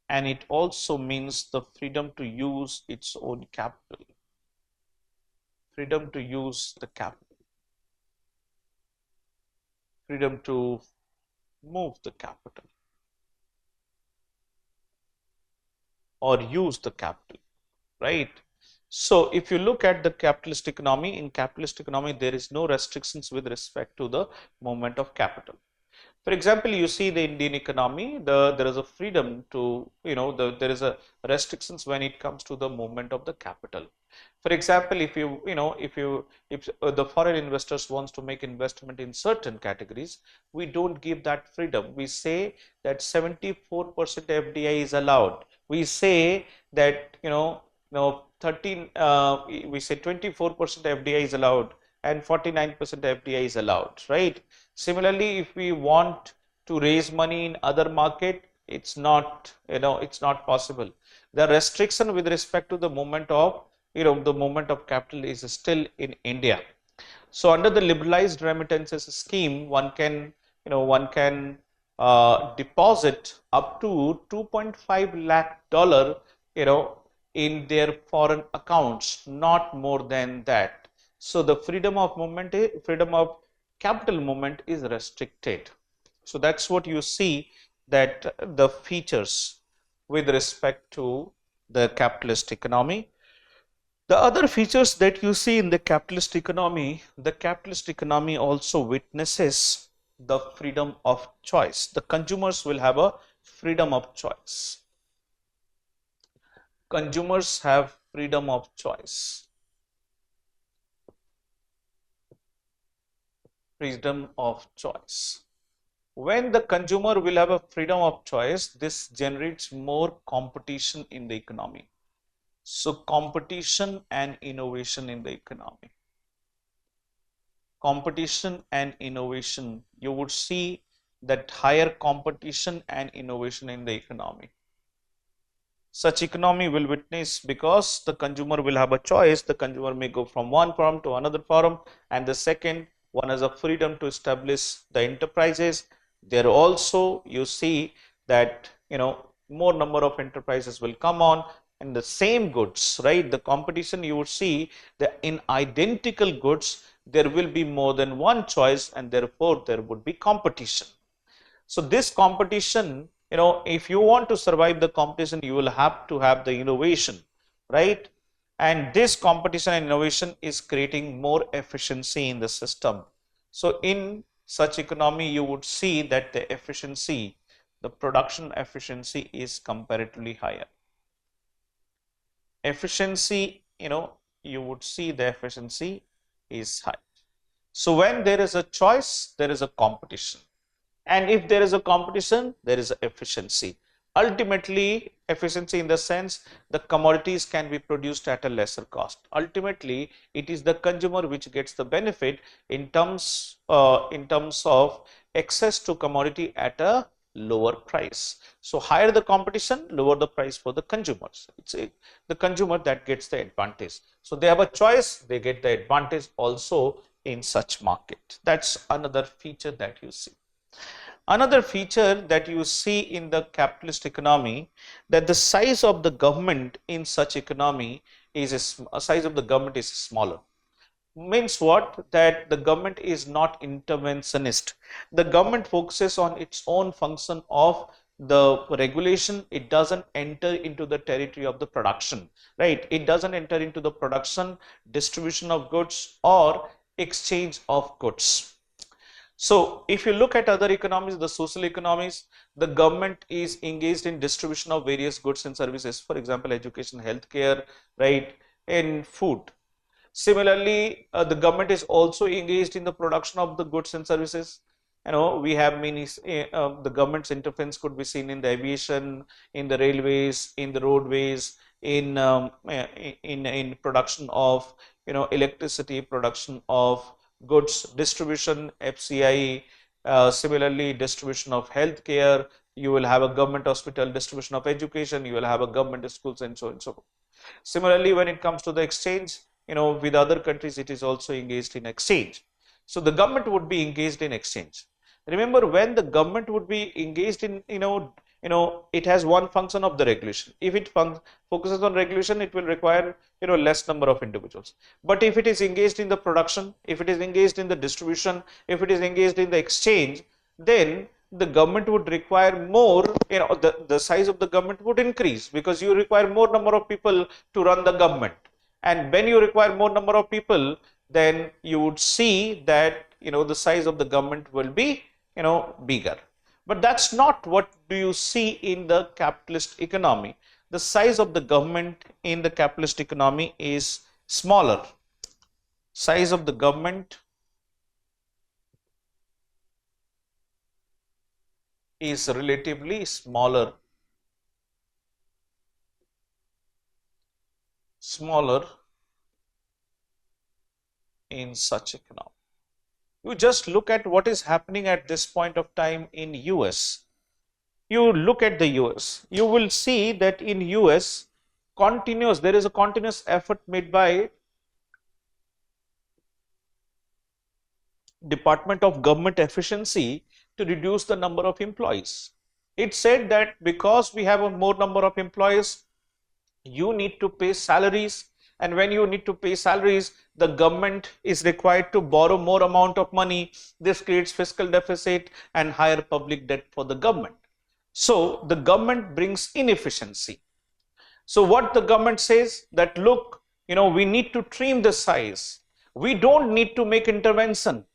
And it also means the freedom to use its own capital. Freedom to use the capital. Freedom to move the capital or use the capital, right? So if you look at the capitalist economy, in capitalist economy, there is no restrictions with respect to the movement of capital. For example, you see the Indian economy, there is a freedom to, there is a restrictions when it comes to the movement of the capital. For example, if the foreign investors wants to make investment in certain categories, we don't give that freedom. We say that 74% FDI is allowed. We say that, 24% FDI is allowed and 49% FDI is allowed, right? Similarly, if we want to raise money in other market, it's not possible. The restriction with respect to the movement of capital is still in India. So under the liberalized remittances scheme, one can deposit up to 2.5 lakh dollar, in their foreign accounts, not more than that. So the freedom of capital movement is restricted. So that's what you see, that the features with respect to the capitalist economy. The other features that you see in the capitalist economy also witnesses the freedom of choice. The consumers will have a freedom of choice. Consumers have freedom of choice. Freedom of choice. When the consumer will have a freedom of choice, this generates more competition in the economy. So competition and innovation in the economy. Competition and innovation, you would see that higher competition and innovation in the economy. Such economy will witness, because the consumer will have a choice. The consumer may go from one forum to another forum, and the second one has a freedom to establish the enterprises. There also you see that more number of enterprises will come on and the same goods, right? The competition, you would see that in identical goods there will be more than one choice, and therefore there would be competition. So this competition, if you want to survive the competition, you will have to have the innovation, right? And this competition and innovation is creating more efficiency in the system. So in such economy, you would see that the efficiency, the production efficiency is comparatively higher. Efficiency, you would see the efficiency is high. So when there is a choice, there is a competition. And if there is a competition, there is efficiency. Ultimately, efficiency in the sense the commodities can be produced at a lesser cost. Ultimately, it is the consumer which gets the benefit in terms of access to commodity at a lower price. So higher the competition, lower the price for the consumers. It's the consumer that gets the advantage. So they have a choice, they get the advantage also in such market. That's another feature that you see. Another feature that you see in the capitalist economy, that the size of the government in such economy is a size of the government is smaller. Means what? That the government is not interventionist. The government focuses on its own function of the regulation. It doesn't enter into the territory of the production, right? It doesn't enter into the production, distribution of goods or exchange of goods. So if you look at other economies, the social economies, the government is engaged in distribution of various goods and services, for example, education, healthcare, right, and food. Similarly, the government is also engaged in the production of the goods and services. We have many, the government's interference could be seen in the aviation, in the railways, in the roadways, in production of, electricity, production of goods, distribution, FCI, similarly, distribution of healthcare. You will have a government hospital, distribution of education, you will have a government schools, and so on and so forth. Similarly, when it comes to the exchange, with other countries, it is also engaged in exchange. So the government would be engaged in exchange. Remember, when the government would be engaged in, it has one function of the regulation. If it focuses on regulation, it will require, less number of individuals. But if it is engaged in the production, if it is engaged in the distribution, if it is engaged in the exchange, then the government would require more, the size of the government would increase, because you require more number of people to run the government. And when you require more number of people, then you would see that, the size of the government will be, bigger. But that's not what do you see in the capitalist economy. The size of the government in the capitalist economy is smaller. Size of the government is relatively smaller in such economy. You just look at what is happening at this point of time in US. You look at the US, you will see that in US, there is a continuous effort made by Department of Government Efficiency to reduce the number of employees. It said that because we have a more number of employees, you need to pay salaries, and when you need to pay salaries, the government is required to borrow more amount of money. This creates fiscal deficit and higher public debt for the government. So the government brings inefficiency. So what the government says, that look, we need to trim the size. We don't need to make intervention.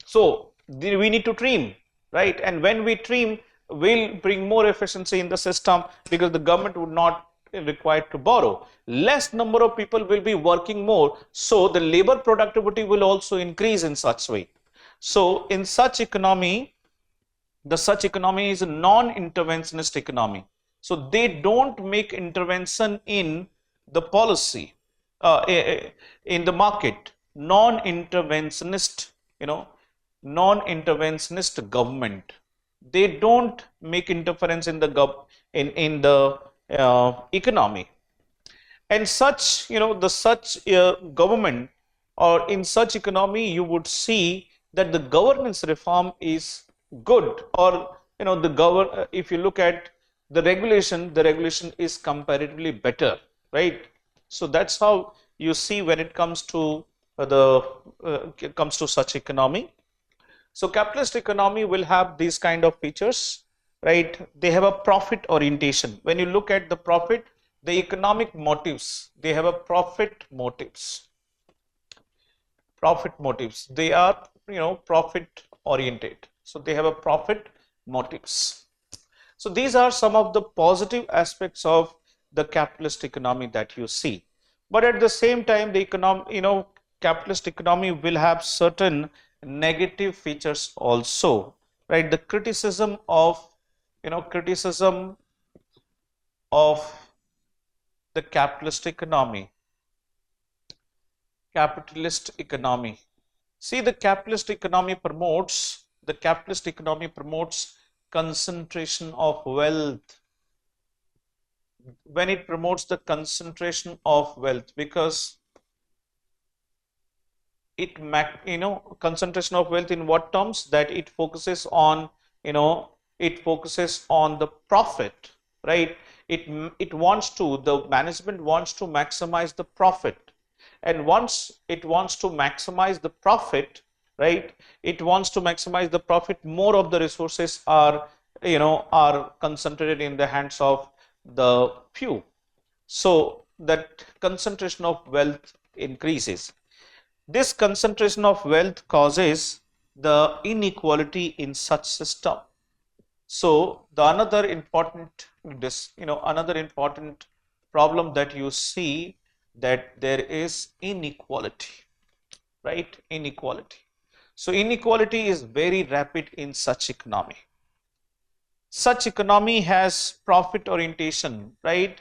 So we need to trim, right? And when we trim, we'll bring more efficiency in the system, because the government would not required to borrow. Less number of people will be working more, so the labor productivity will also increase in such way. So in such economy, such economy is a non-interventionist economy. So they don't make intervention in the policy, in the market. Non-interventionist, non-interventionist government. They don't make interference in the economy. And such, government, or in such economy, you would see that the governance reform is good, or if you look at the regulation is comparatively better, right? So that's how you see when it comes to such economy. So capitalist economy will have these kind of features, right? They have a profit orientation. When you look at the profit, the economic motives, they have a profit motives. They are, profit oriented. So they have a profit motives. So these are some of the positive aspects of the capitalist economy that you see. But at the same time, the capitalist economy will have certain negative features also, right? The criticism of the capitalist economy. See, the capitalist economy promotes concentration of wealth, when it promotes the concentration of wealth, because it concentration of wealth in what terms, that it focuses on, it focuses on the profit, right? it wants to, the management wants to maximize the profit, and once it wants to maximize the profit, right, it wants to maximize the profit, more of the resources are, are concentrated in the hands of the few, so that concentration of wealth increases. This concentration of wealth causes the inequality in such system. So the another important, another important problem that you see, that there is inequality, right? Inequality. So inequality is very rapid in such economy. Such economy has profit orientation, right?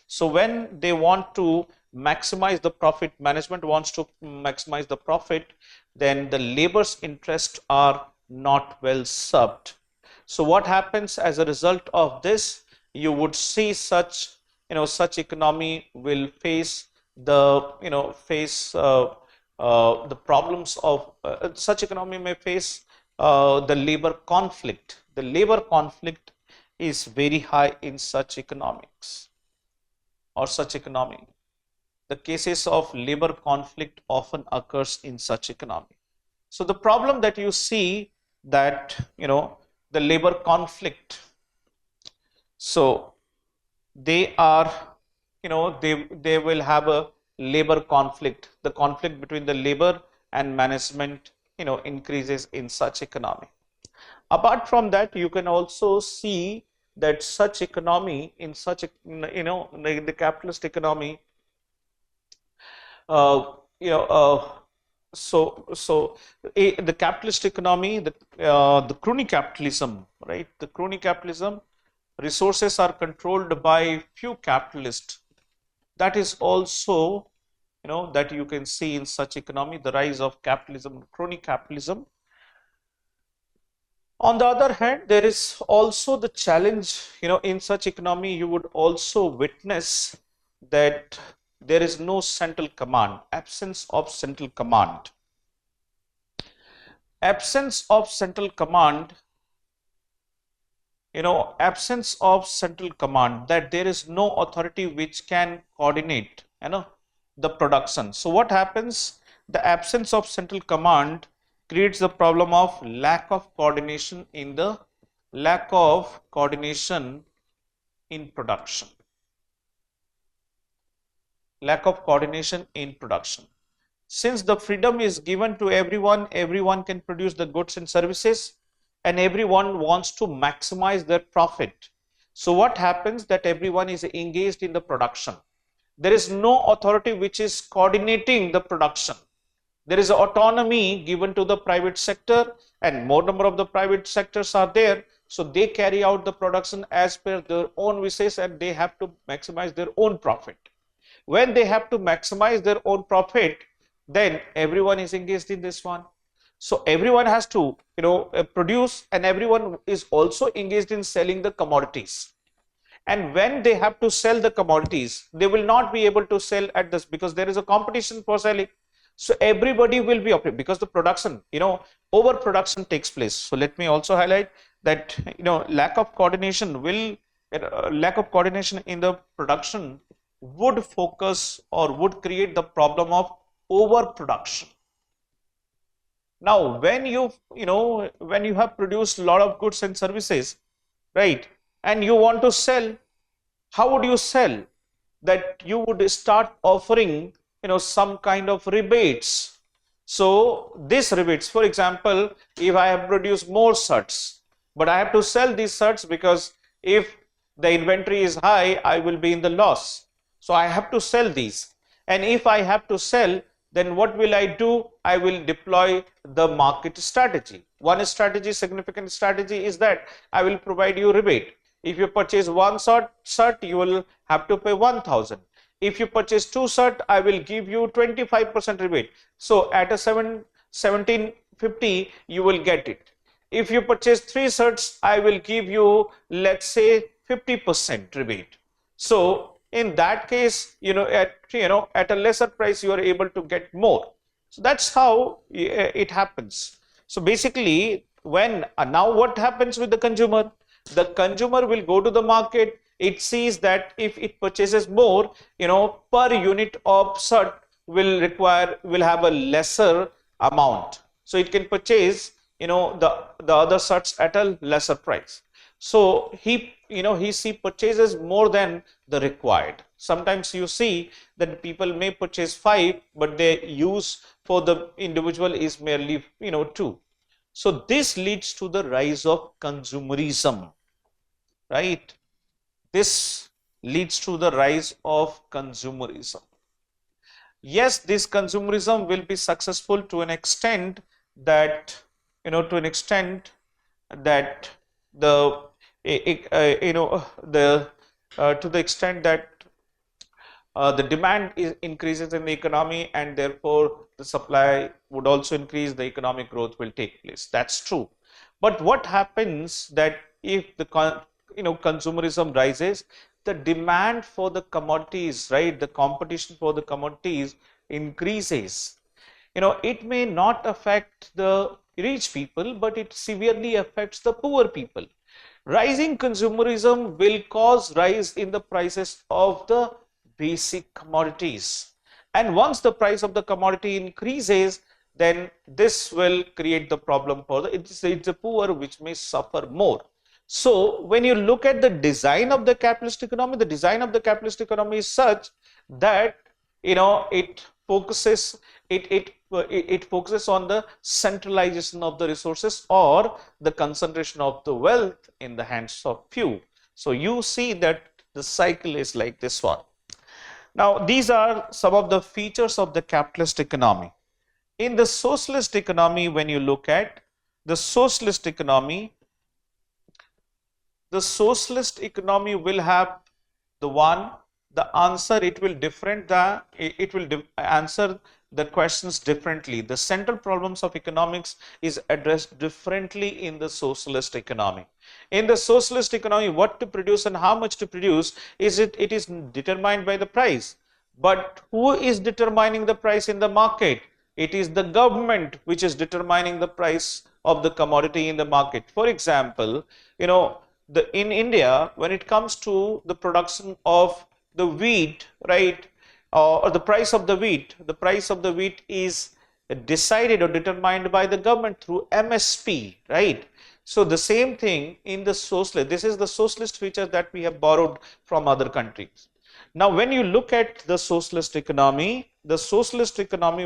So when they want to maximize the profit, management wants to maximize the profit, then the labor's interests are not well served. So what happens as a result of this? You would see such, such economy will face the, the problems of, such economy may face the labor conflict. The labor conflict is very high in such economics or such economy. The cases of labor conflict often occurs in such economy. So the problem that you see, that, the labor conflict, so they are, they will have a labor conflict. The conflict between the labor and management, increases in such economy. Apart from that, you can also see that such economy, in such, the capitalist economy, uh, you know, uh, the capitalist economy, the crony capitalism, right? The crony capitalism, resources are controlled by few capitalists. That is also, that you can see in such economy, the rise of capitalism, crony capitalism. On the other hand, there is also the challenge, in such economy, you would also witness that there is no central command, absence of central command. Absence of central command, absence of central command, that there is no authority which can coordinate, the production. So what happens? The absence of central command creates the problem of lack of coordination in production. Lack of coordination in production. Since the freedom is given to everyone, everyone can produce the goods and services, and everyone wants to maximize their profit. So what happens? That everyone is engaged in the production. There is no authority which is coordinating the production. There is autonomy given to the private sector, and more number of the private sectors are there, so they carry out the production as per their own wishes, and they have to maximize their own profit. When they have to maximize their own profit, then everyone is engaged in this one. So everyone has to, produce, and everyone is also engaged in selling the commodities. And when they have to sell the commodities, they will not be able to sell at this, because there is a competition for selling. So everybody will be operating, because the production, overproduction takes place. So let me also highlight that, lack of coordination in the production would focus or would create the problem of overproduction. Now, when you have produced a lot of goods and services, right, and you want to sell, how would you sell? That you would start offering, some kind of rebates. So these rebates, for example, if I have produced more shirts, but I have to sell these shirts, because if the inventory is high, I will be in the loss. So I have to sell these. And if I have to sell, then what will I do? I will deploy the market strategy. One strategy, significant strategy, is that I will provide you rebate. If you purchase one shirt, you will have to pay 1,000. If you purchase two shirts, I will give you 25% rebate. So at a 1750, you will get it. If you purchase 3 shirts, I will give you, let's say, 50% rebate. So in that case, at a lesser price, you are able to get more. So that's how it happens. So basically, when now what happens with the consumer? The consumer will go to the market. It sees that if it purchases more, per unit of shirt will have a lesser amount. So it can purchase, the other shirts at a lesser price. So he purchases more than the required. Sometimes you see that people may purchase 5, but their use for the individual is merely 2. So this leads to the rise of consumerism, right? This leads to the rise of consumerism. Yes, this consumerism will be successful to an extent that, the to the extent that the demand increases in the economy, and therefore the supply would also increase, the economic growth will take place. That's true. But what happens that if the consumerism rises, the demand for the commodities, right, the competition for the commodities increases. It may not affect the rich people, but it severely affects the poor people. Rising consumerism will cause rise in the prices of the basic commodities. And once the price of the commodity increases, then this will create the problem for it's the poor which may suffer more. So when you look at the design of the capitalist economy, the design of the capitalist economy is such that it focuses it focuses on the centralization of the resources, or the concentration of the wealth in the hands of few. So you see that the cycle is like this one. Now these are some of the features of the capitalist economy. In the socialist economy, when you look at the socialist economy, will have the answer, it will answer the questions differently. The central problems of economics is addressed differently in the socialist economy. In the socialist economy, what to produce and how much to produce, it is determined by the price. But who is determining the price in the market? It is the government which is determining the price of the commodity in the market. For example, in India, when it comes to the production of the wheat, right, or the price of the wheat is decided or determined by the government through MSP, right? So the same thing in the socialist, this is the socialist feature that we have borrowed from other countries. Now when you look at the socialist economy, the socialist economy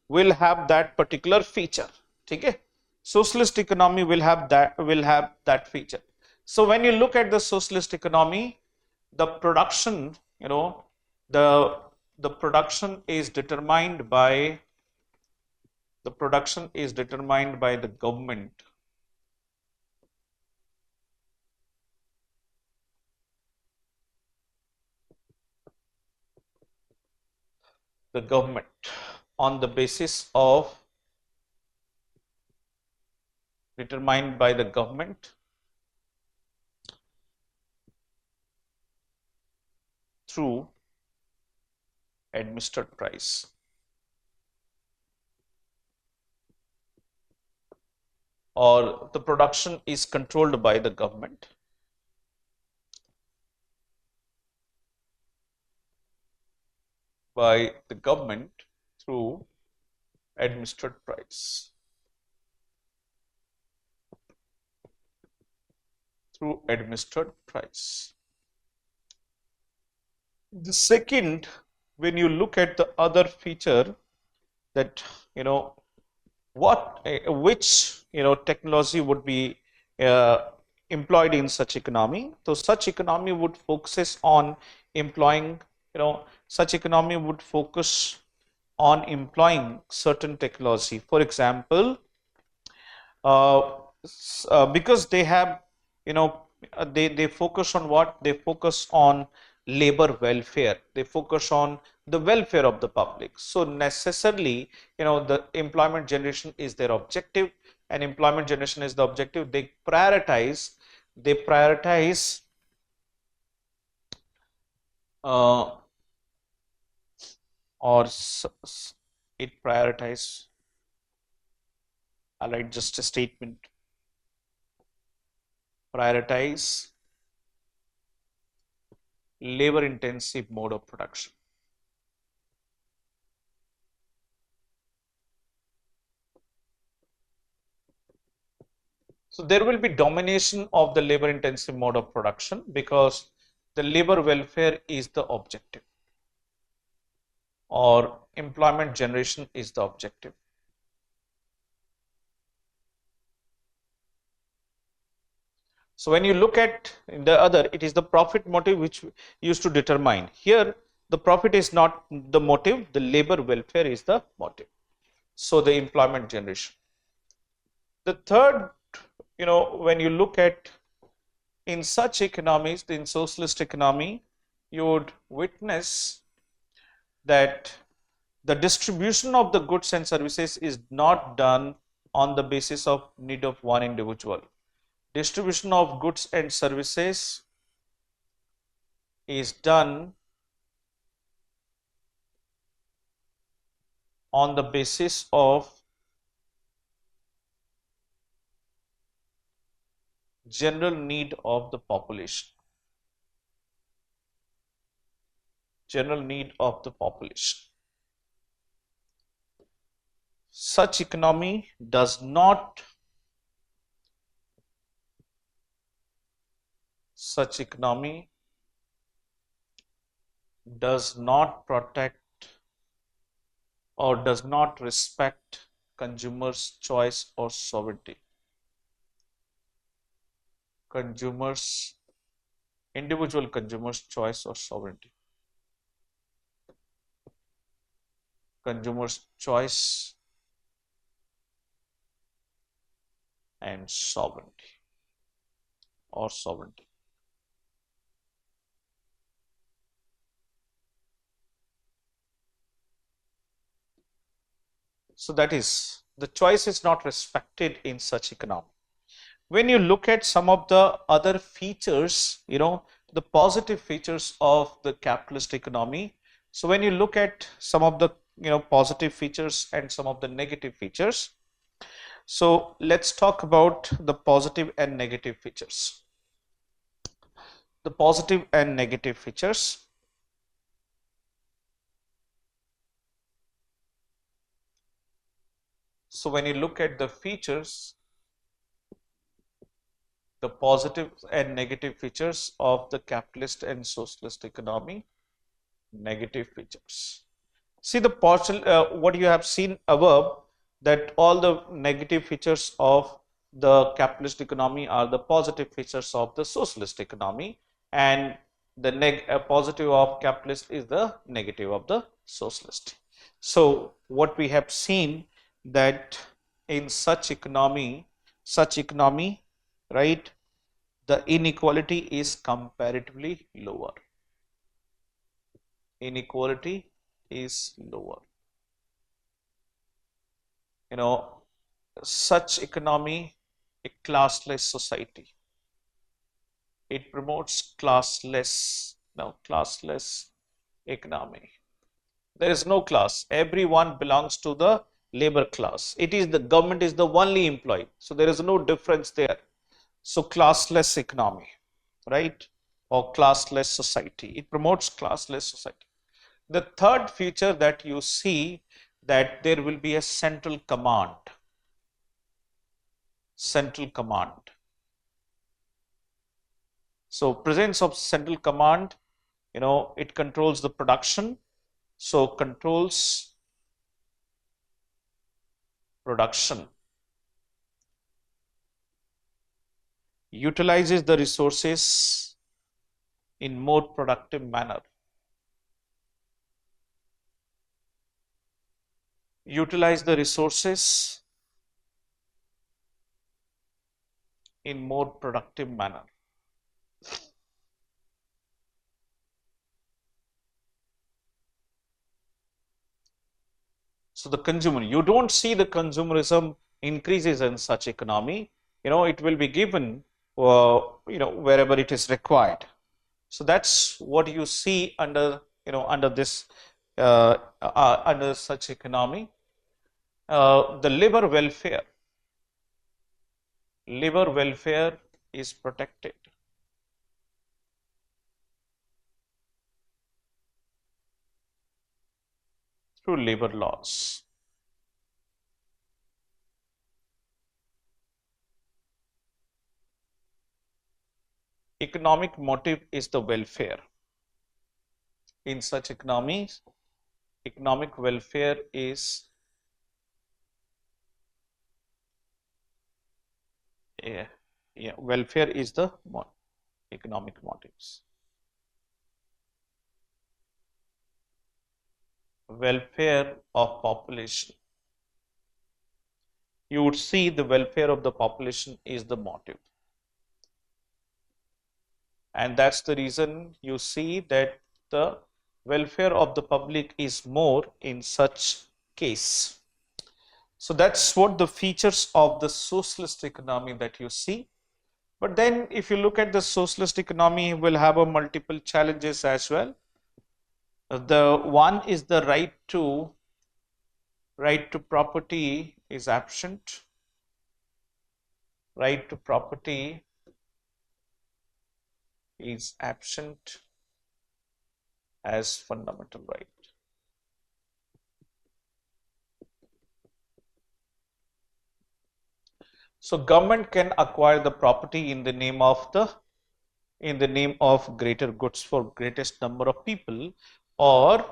will have that particular feature. Okay? Socialist economy will have that feature. So when you look at the socialist economy, the production, the production is determined by the government. The government, on the basis of determined by the government through administered price. Or the production is controlled by the government through administered price. The second, when you look at the other feature, that which technology would be employed in such economy. So such economy would focus on employing certain technology. For example, because they have they focus on what? They focus on labor welfare. They focus on the welfare of the public. So necessarily, the employment generation is their objective, and employment generation is the objective. They prioritize uh, or it prioritize, I'll write just a statement, prioritize labor intensive mode of production. So there will be domination of the labor intensive mode of production because the labor welfare is the objective, or employment generation is the objective. So when you look at the other, it is the profit motive which used to determine. Here, the profit is not the motive, the labor welfare is the motive. So the employment generation. The third, when you look at in such economies, in socialist economy, you would witness that the distribution of the goods and services is not done on the basis of need of one individual. Distribution of goods and services is done on the basis of general need of the population. General need of the population. Such economy does not protect or does not respect consumers' choice or sovereignty. Individual consumers' choice or sovereignty. Consumers' choice and sovereignty or sovereignty. So that is, the choice is not respected in such economy. When you look at some of the other features, the positive features of the capitalist economy. So when you look at some of the, positive features and some of the negative features. So let's talk about the positive and negative features. The positive and negative features. So when you look at the features, the positive and negative features of the capitalist and socialist economy, negative features. See the partial, what you have seen above, that all the negative features of the capitalist economy are the positive features of the socialist economy, and the positive of capitalist is the negative of the socialist. So what we have seen, that in such economy, right, the inequality is comparatively lower. Inequality is lower. Such economy, a classless society. It promotes classless economy. There is no class. Everyone belongs to the labor class. It is the government is the only employee. So there is no difference there. So classless economy, right? Or classless society. It promotes classless society. The third feature that you see, that there will be a central command. Central command. So presence of central command, it controls the production. So controls production. Utilizes the resources in more productive manner. Utilize the resources in more productive manner. So the consumer, you don't see the consumerism increases in such economy. It will be given, wherever it is required. So that's what you see under this, under such economy. The labor welfare is protected through labor laws. Economic motive is the welfare. In such economies, economic welfare is welfare is the economic motives. Welfare of population. You would see the welfare of the population is the motive. And that's the reason you see that the welfare of the public is more in such case. So that's what the features of the socialist economy that you see. But then if you look at the socialist economy, will have a multiple challenges as well. The one is the right to property is absent. Right to property is absent as fundamental right. So government can acquire the property in the name of greater goods for greatest number of people, or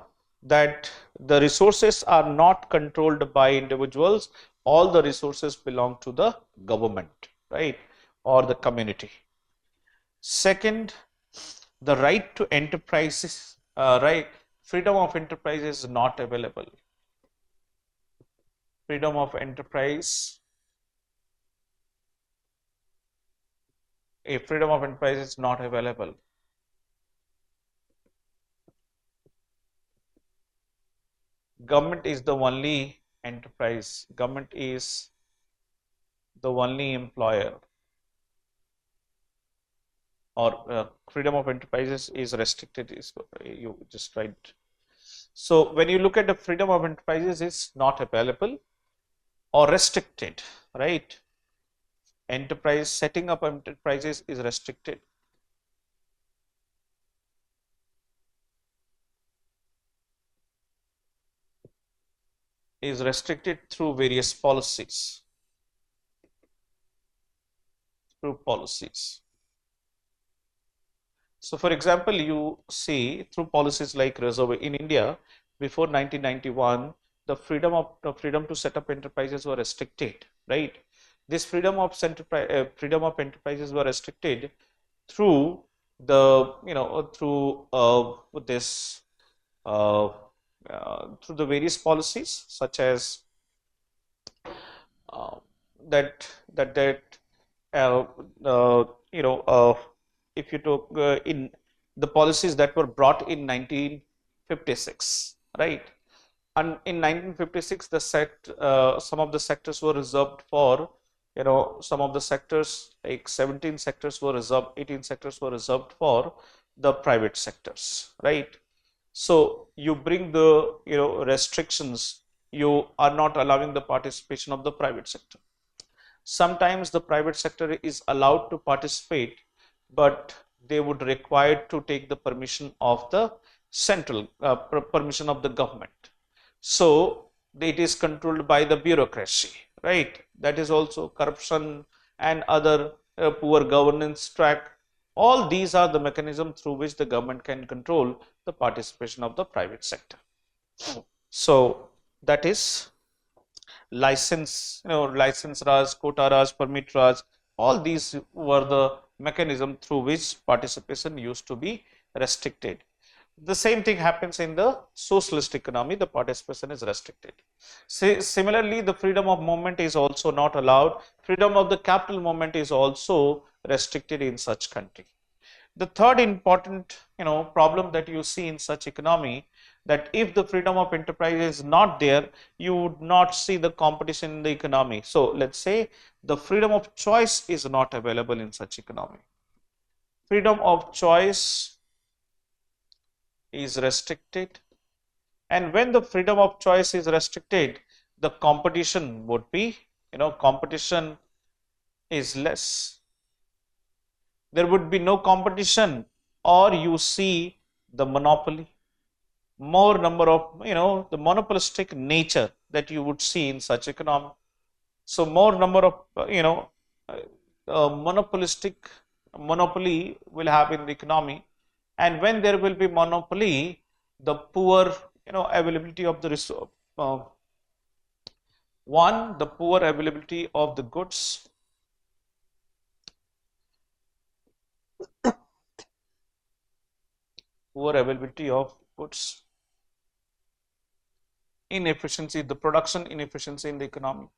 that the resources are not controlled by individuals, all the resources belong to the government, right, or the community. Second, the right to enterprises, freedom of enterprise is not available. Freedom of enterprise, freedom of enterprise is not available. Government is the only enterprise. Government is the only employer, or freedom of enterprises is restricted, is you just write. So when you look at the freedom of enterprises is not available or restricted, right? Enterprise, setting up enterprises is restricted. Is restricted through various policies. So for example, you see through policies like reserve in India before 1991, the freedom to set up enterprises were restricted, right? This freedom of enterprises were restricted through the this through the various policies, such as uh, that that that uh, uh, you know if you took in the policies that were brought in 1956, right? And in 1956, some of the sectors were reserved for, some of the sectors, like 17 sectors were reserved, 18 sectors were reserved for the private sectors, right? So you bring the, restrictions, you are not allowing the participation of the private sector. Sometimes the private sector is allowed to participate, but they would require to take the permission of the central, permission of the government. So it is controlled by the bureaucracy, right? That is also corruption and other poor governance track. All these are the mechanisms through which the government can control the participation of the private sector. So that is license, license Raj, quota Raj, permit Raj, all these were the mechanism through which participation used to be restricted. The same thing happens in the socialist economy, the participation is restricted. Similarly, the freedom of movement is also not allowed. Freedom of the capital movement is also restricted in such country. The third important, problem that you see in such economy, that if the freedom of enterprise is not there, you would not see the competition in the economy. So let's say the freedom of choice is not available in such economy. Freedom of choice is restricted, and when the freedom of choice is restricted, the competition would be, competition is less. There would be no competition, or you see the monopoly, more number of, the monopolistic nature that you would see in such economy. So more number of, monopolistic monopoly will have in the economy, and when there will be monopoly, the poor, availability of the resource. One, the poor availability of the goods. Poor availability of goods. Inefficiency, the production inefficiency in the economy.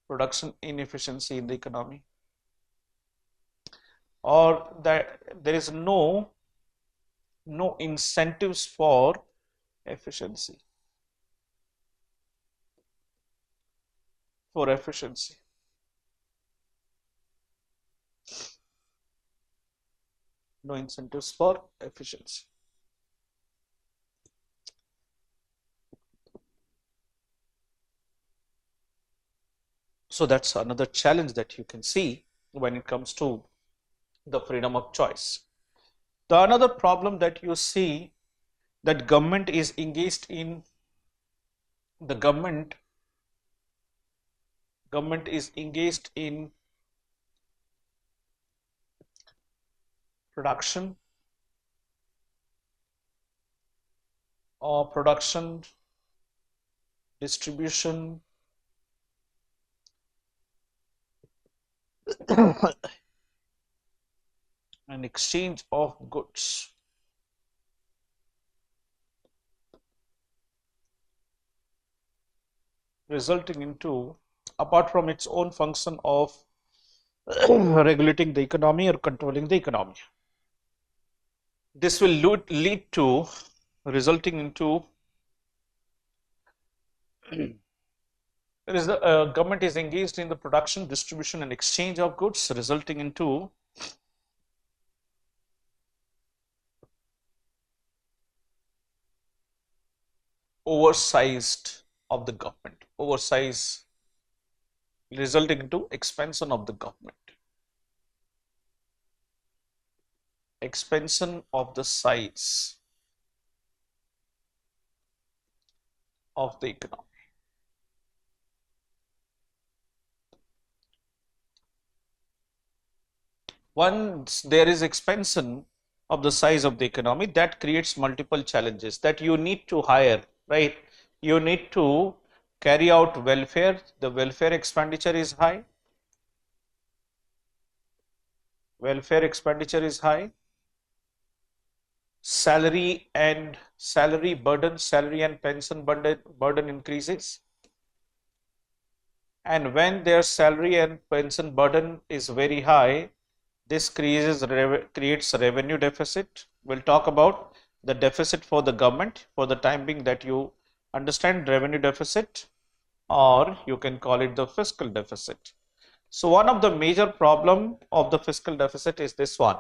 Production inefficiency in the economy. Or that there is no incentives for efficiency. For efficiency. No incentives for efficiency. So that's another challenge that you can see when it comes to the freedom of choice. The another problem that you see, that government is engaged in, the government is engaged in production or production, distribution, and exchange of goods, resulting into, apart from its own function of regulating the economy or controlling the economy, this will lead to, resulting into, there is the government is engaged in the production, distribution, and exchange of goods, resulting into oversized of the government, oversize, resulting into expansion of the government, expansion of the size of the economy. Once there is expansion of the size of the economy, that creates multiple challenges, that you need to hire, right? You need to carry out welfare. The welfare expenditure is high. Welfare expenditure is high. Salary and pension burden increases. And when their salary and pension burden is very high, this creates a revenue deficit. We'll talk about the deficit for the government for the time being, that you understand revenue deficit, or you can call it the fiscal deficit. So one of the major problem of the fiscal deficit is this one.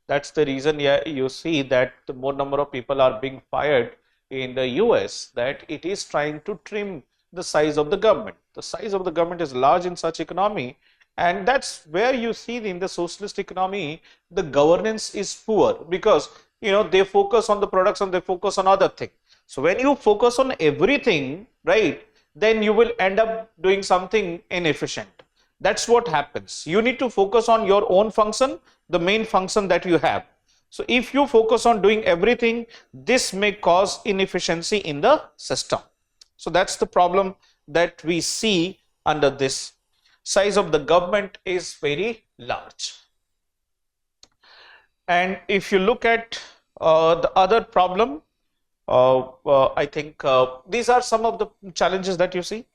That's the reason, yeah, you see that the more number of people are being fired in the US, that it is trying to trim the size of the government. The size of the government is large in such economy, and that's where you see in the socialist economy, the governance is poor, because they focus on the products and they focus on other things. So when you focus on everything, right, then you will end up doing something inefficient. That's what happens. You need to focus on your own function, the main function that you have. So if you focus on doing everything, this may cause inefficiency in the system. So that's the problem that we see under this. Size of the government is very large. And if you look at the other problem, I think these are some of the challenges that you see.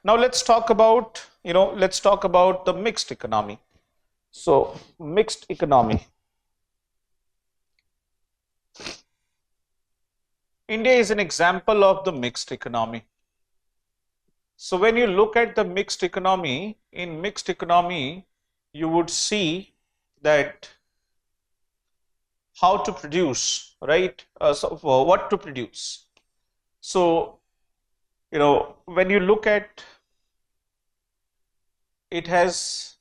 Now let's talk about, the mixed economy. So mixed economy. India is an example of the mixed economy. So when you look at the mixed economy, in mixed economy, you would see that how to produce, right? What to produce. So, when you look at it has,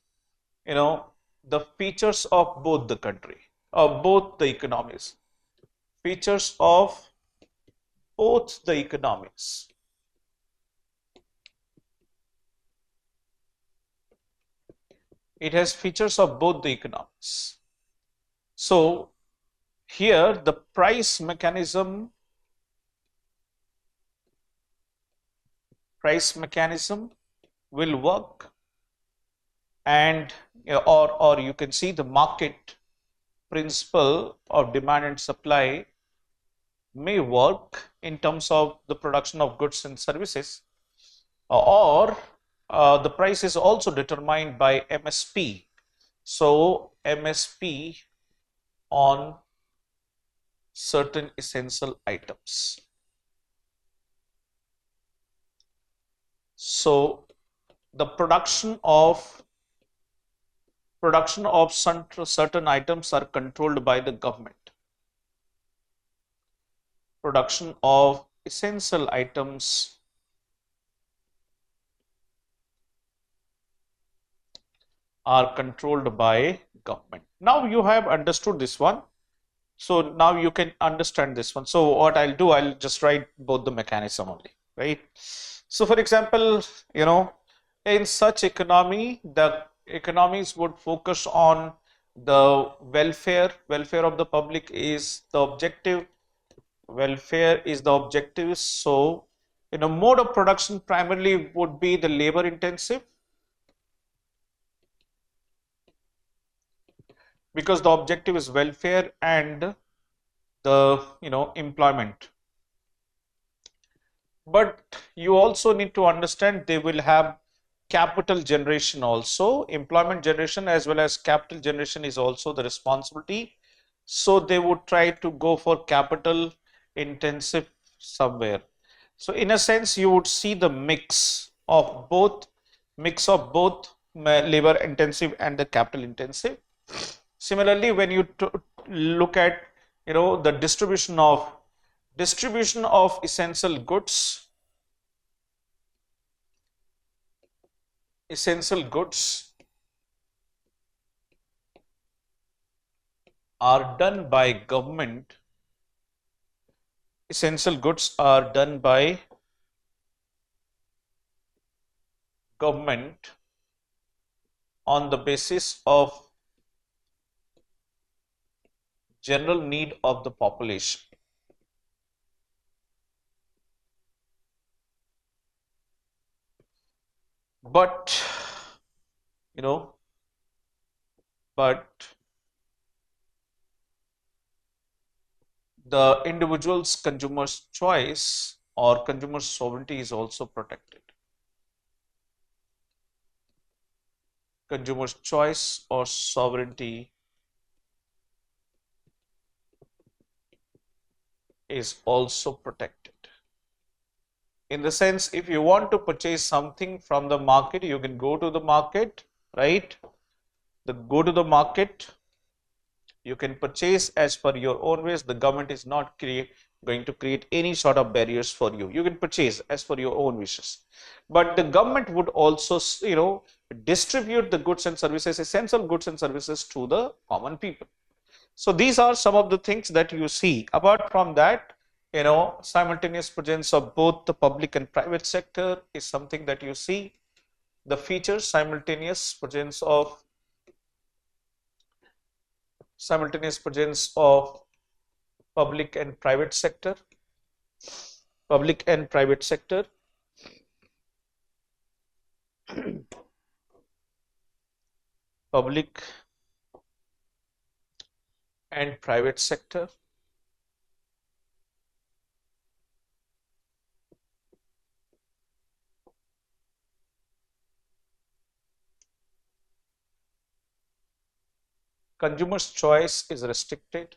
the features of both the country, of both the economies, features of both the economies. It has features of both the economies. So here the price mechanism will work, and or you can see the market principle of demand and supply may work in terms of the production of goods and services, or the price is also determined by MSP. So MSP on certain essential items. So the production of certain items are controlled by the government. Production of essential items are controlled by government. Now you have understood this one. So now you can understand this one. So what I'll do, I'll just write both the mechanism only, right? So for example, in such economy, the economies would focus on the welfare of the public is the objective. Welfare is the objective. So, mode of production primarily would be the labor intensive, because the objective is welfare and the employment. But you also need to understand they will have capital generation also. Employment generation as well as capital generation is also the responsibility. So they would try to go for capital intensive somewhere. So in a sense, you would see the mix of both labor intensive and the capital intensive. Similarly, when you look at the distribution of essential goods are done by government. Essential goods are done by government on the basis of general need of the population. But you know but the individual's consumer's choice or consumer sovereignty is also protected. Consumer's choice or sovereignty is also protected. In the sense, if you want to purchase something from the market, you can go to the market, right? Go to the market, you can purchase as per your own ways. The government is not going to create any sort of barriers for you. You can purchase as per your own wishes. But the government would also, distribute the goods and services, essential goods and services to the common people. So these are some of the things that you see. Apart from that, simultaneous presence of both the public and private sector is something that you see. The features, simultaneous presence of public and private sector, public and private sector, public and private sector. Consumer's choice is restricted.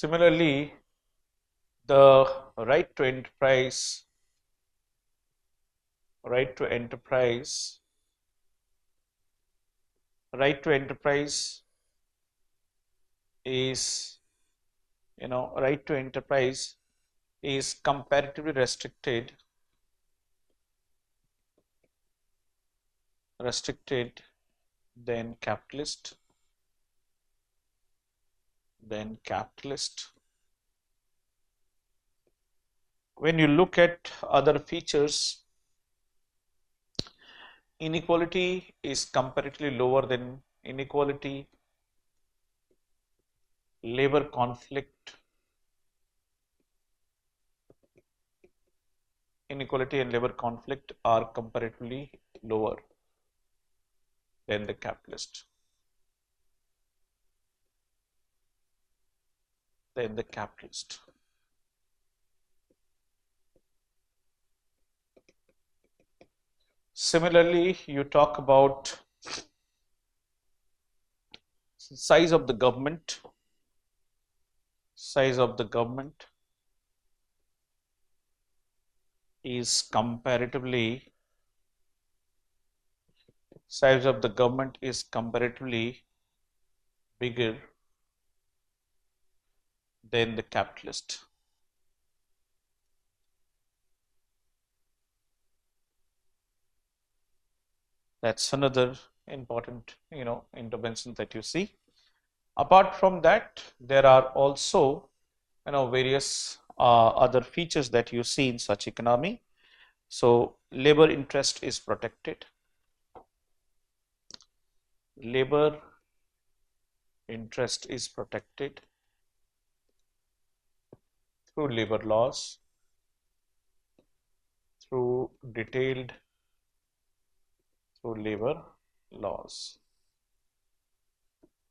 Similarly, the right to enterprise, right to enterprise, right to enterprise is, right to enterprise is comparatively restricted than capitalist. When you look at other features, inequality is comparatively lower than inequality, labor conflict, inequality and labor conflict are comparatively lower than the capitalist. Similarly, you talk about size of the government. Size of the government is comparatively bigger than the capitalist. That's another important, intervention that you see. Apart from that, there are also, various other features that you see in such economy. So labor interest is protected. Labor interest is protected through labor laws, through detailed through labor laws.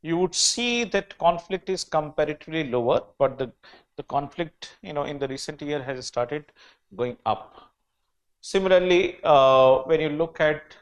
You would see that conflict is comparatively lower, but the conflict, in the recent year has started going up. Similarly, when you look at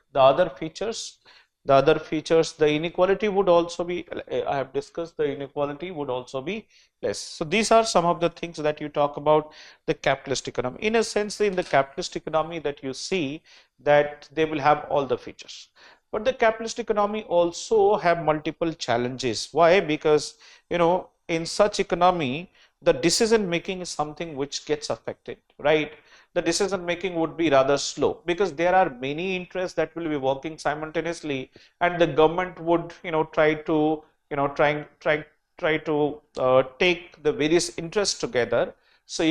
the inequality would also be, I have discussed, the inequality would also be less. So these are some of the things that you talk about the capitalist economy. In a sense, in the capitalist economy that you see that they will have all the features. But the capitalist economy also have multiple challenges. Why? Because, in such economy, the decision making is something which gets affected, right? The decision making would be rather slow because there are many interests that will be working simultaneously, and the government would, try to, try to take the various interests together. So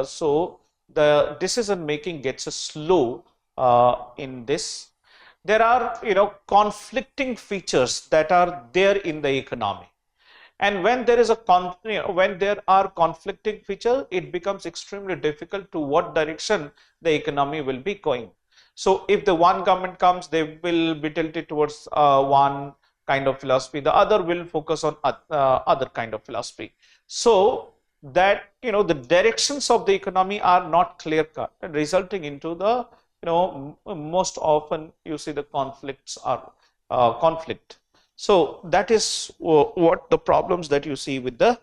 so the decision making gets slow in this. There are, conflicting features that are there in the economy, and when there is when there are conflicting features, it becomes extremely difficult to what direction the economy will be going. So if the one government comes, they will be tilted towards one kind of philosophy, the other will focus on other kind of philosophy. So that, the directions of the economy are not clear cut, resulting into the, most often you see the conflicts are conflict. So that is what the problems that you see with the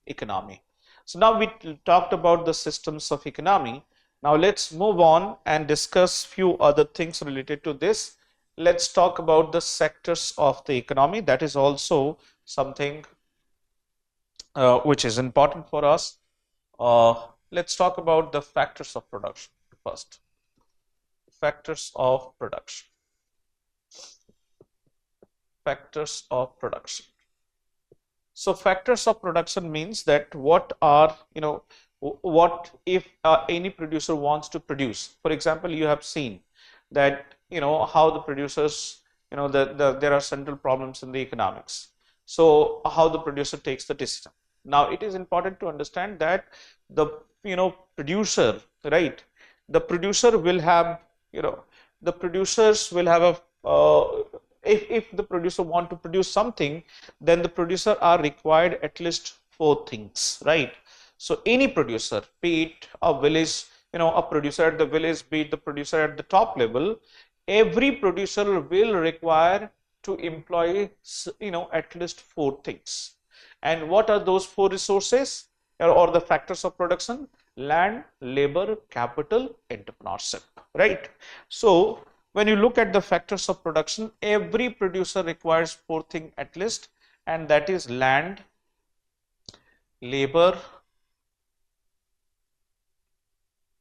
economy. So now we talked about the systems of economy. Now let's move on and discuss few other things related to this. Let's talk about the sectors of the economy. That is also something which is important for us. Let's talk about the factors of production first. Factors of production. Factors of production. So factors of production means that what are, what if any producer wants to produce. For example, you have seen that, how the producers, there are central problems in the economics. So how the producer takes the decision. Now it is important to understand that the, producer, right? The producer will have, the producers will have a, if the producer want to produce something, then the producer are required at least four things, right? So any producer, be it a village, a producer at the village, be it the producer at the top level, every producer will require to employ, at least four things. And what are those four resources or the factors of production? Land, labor, capital, entrepreneurship, right? So when you look at the factors of production, every producer requires four things at least, and that is land, labor,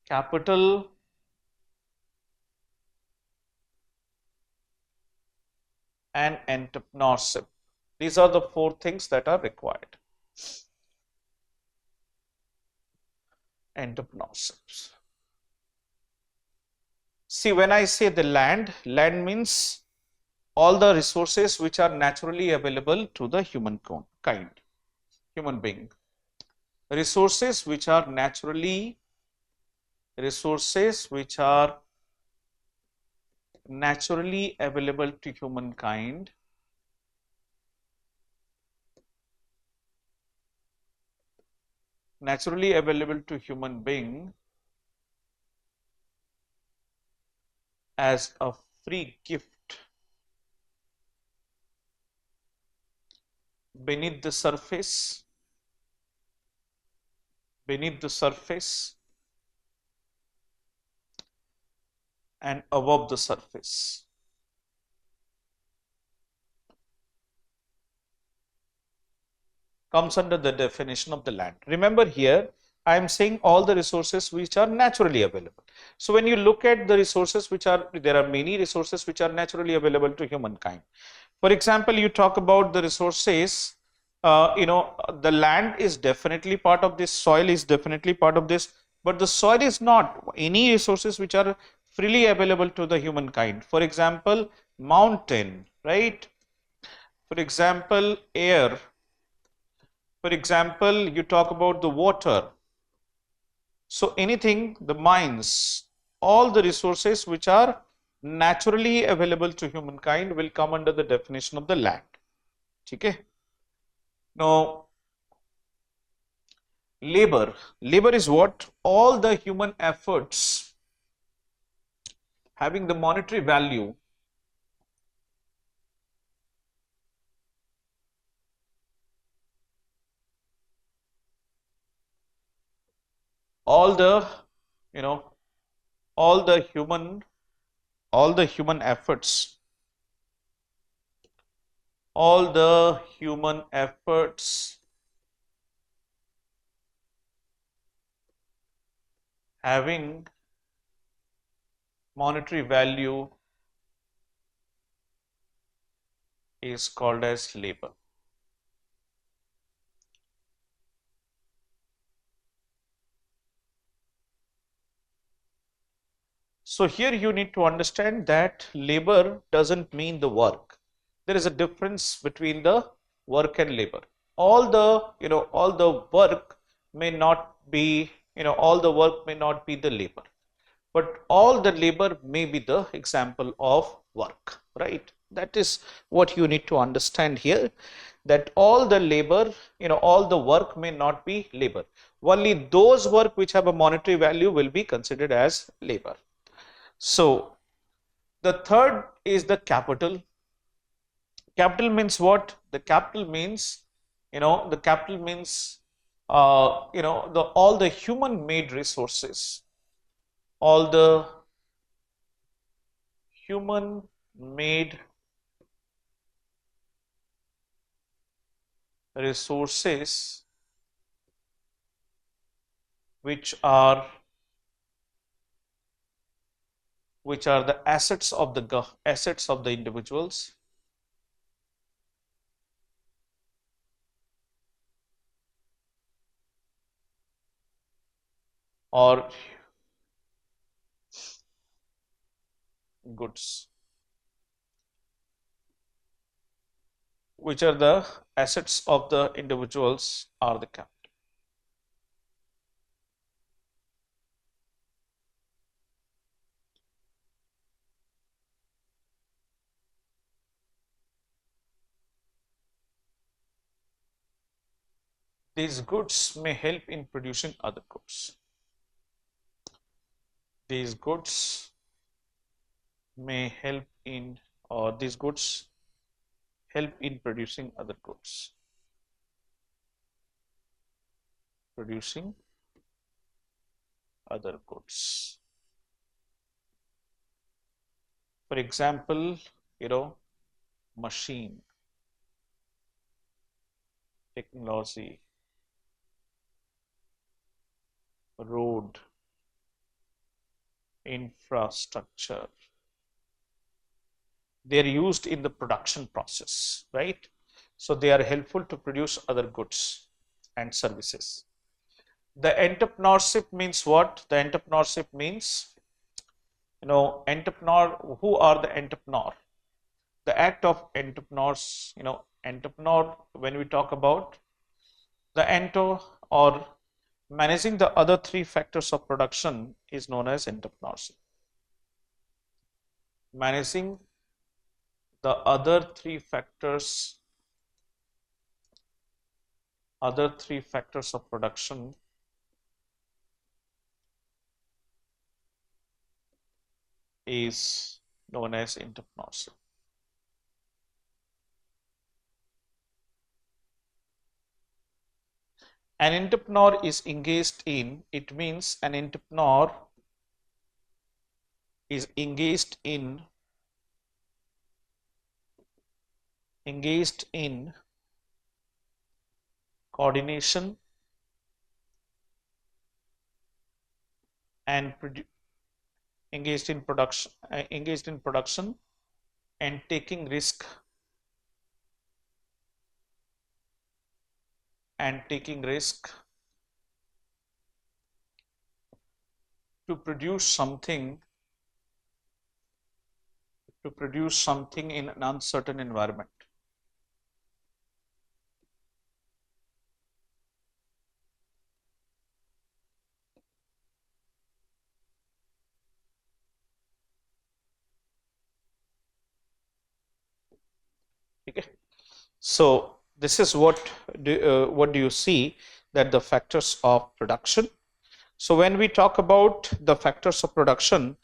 capital, and entrepreneurship. These are the four things that are required. Entrepreneurships. See, when I say the land, land means all the resources which are naturally available to the human kind, human being. Resources which are naturally available to humankind, naturally available to human being as a free gift beneath the surface, and above the surface. Comes under the definition of the land. Remember, here I am saying all the resources which are naturally available. So when you look at the resources there are many resources which are naturally available to humankind. For example, you talk about the resources, the land is definitely part of this, soil is definitely part of this, but the soil is not any resources which are freely available to the humankind. For example, mountain, right? For example, air. For example, you talk about the water. So anything, the mines, all the resources which are naturally available to humankind will come under the definition of the land. Okay. Now, labor. Labor is what? All the human efforts having the monetary value all the you know all the human efforts, all the human efforts having monetary value is called as labor. So here you need to understand that labor doesn't mean the work. There is a difference between the work and labor. All the work may not be, all the work may not be the labor, but all the labor may be the example of work, right? That is what you need to understand here, that all the labor, all the work may not be labor. Only those work which have a monetary value will be considered as labor. So the third is the capital. Capital means what? The capital means, all the human made resources, all the human made resources which are the assets of the individuals, or goods, which are the assets of the individuals, are the capital. These goods may help in producing other goods. These goods may help in, or these goods help in producing other goods. producing other goods. For example, machine, technology, road, infrastructure. They are used in the production process, right? So they are helpful to produce other goods and services. The entrepreneurship means what? The entrepreneurship means, entrepreneur, who are the entrepreneur? The act of entrepreneurs, entrepreneur, when we talk about the enter or managing the other three factors of production is known as entrepreneurship. Managing the other three factors of production is known as entrepreneurship. An entrepreneur is engaged in, it means an entrepreneur is engaged in coordination and engaged in production and taking risk to produce something in an uncertain environment. Okay. So this is what do you see, that the factors of production. So when we talk about the factors of production,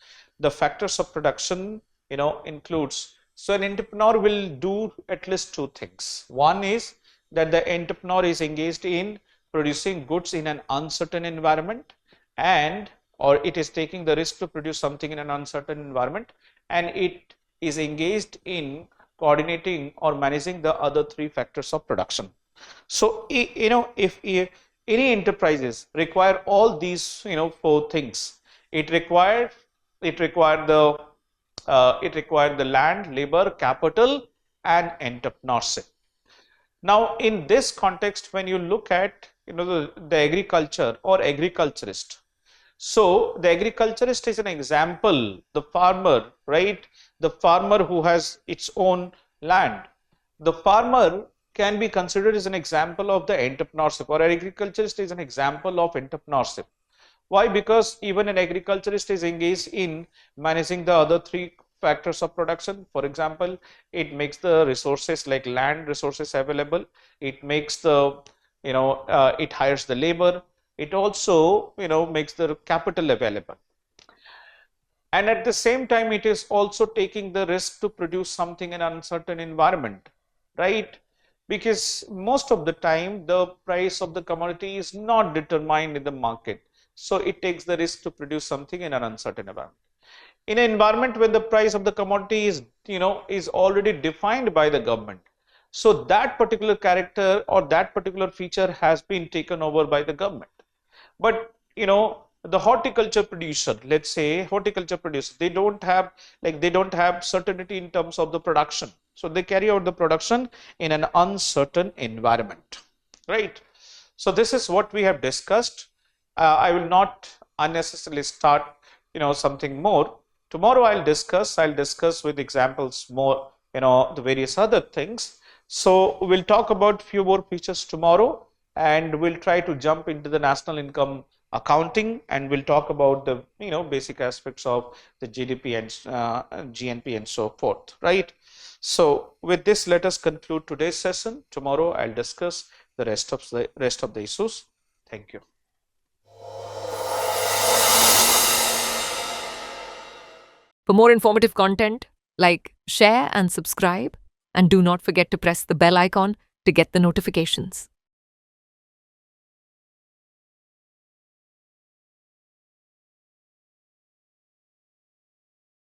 includes, so an entrepreneur will do at least two things. One is that the entrepreneur is engaged in producing goods in an uncertain environment, and or it is taking the risk to produce something in an uncertain environment, and it is engaged in coordinating or managing the other three factors of production. So if any enterprises require all these four things, it required the land, labor, capital, and entrepreneurship. Now in this context, when you look at the agriculture or agriculturist, so the agriculturist is an example, the farmer, right? The farmer who has its own land. The farmer can be considered as an example of the entrepreneurship, or agriculturist is an example of entrepreneurship. Why? Because even an agriculturist is engaged in managing the other three factors of production. For example, it makes the resources like land resources available. It makes the, it hires the labor. It also, makes the capital available. And at the same time, it is also taking the risk to produce something in an uncertain environment, right? Because most of the time, the price of the commodity is not determined in the market. So it takes the risk to produce something in an uncertain environment. In an environment when the price of the commodity is, is already defined by the government, so that particular character or that particular feature has been taken over by the government. But the horticulture producer, let's say horticulture producer, they don't have certainty in terms of the production, so they carry out the production in an uncertain environment, right? So this is what we have discussed. I will not unnecessarily start something more. Tomorrow I'll discuss with examples more, the various other things. So we'll talk about few more features tomorrow, and we'll try to jump into the national income accounting, and we'll talk about the basic aspects of the GDP and GNP and so forth, right? So with this, let us conclude today's session. Tomorrow I'll discuss the rest of the issues. Thank you. For more informative content, like, share and subscribe, and do not forget to press the bell icon to get the notifications.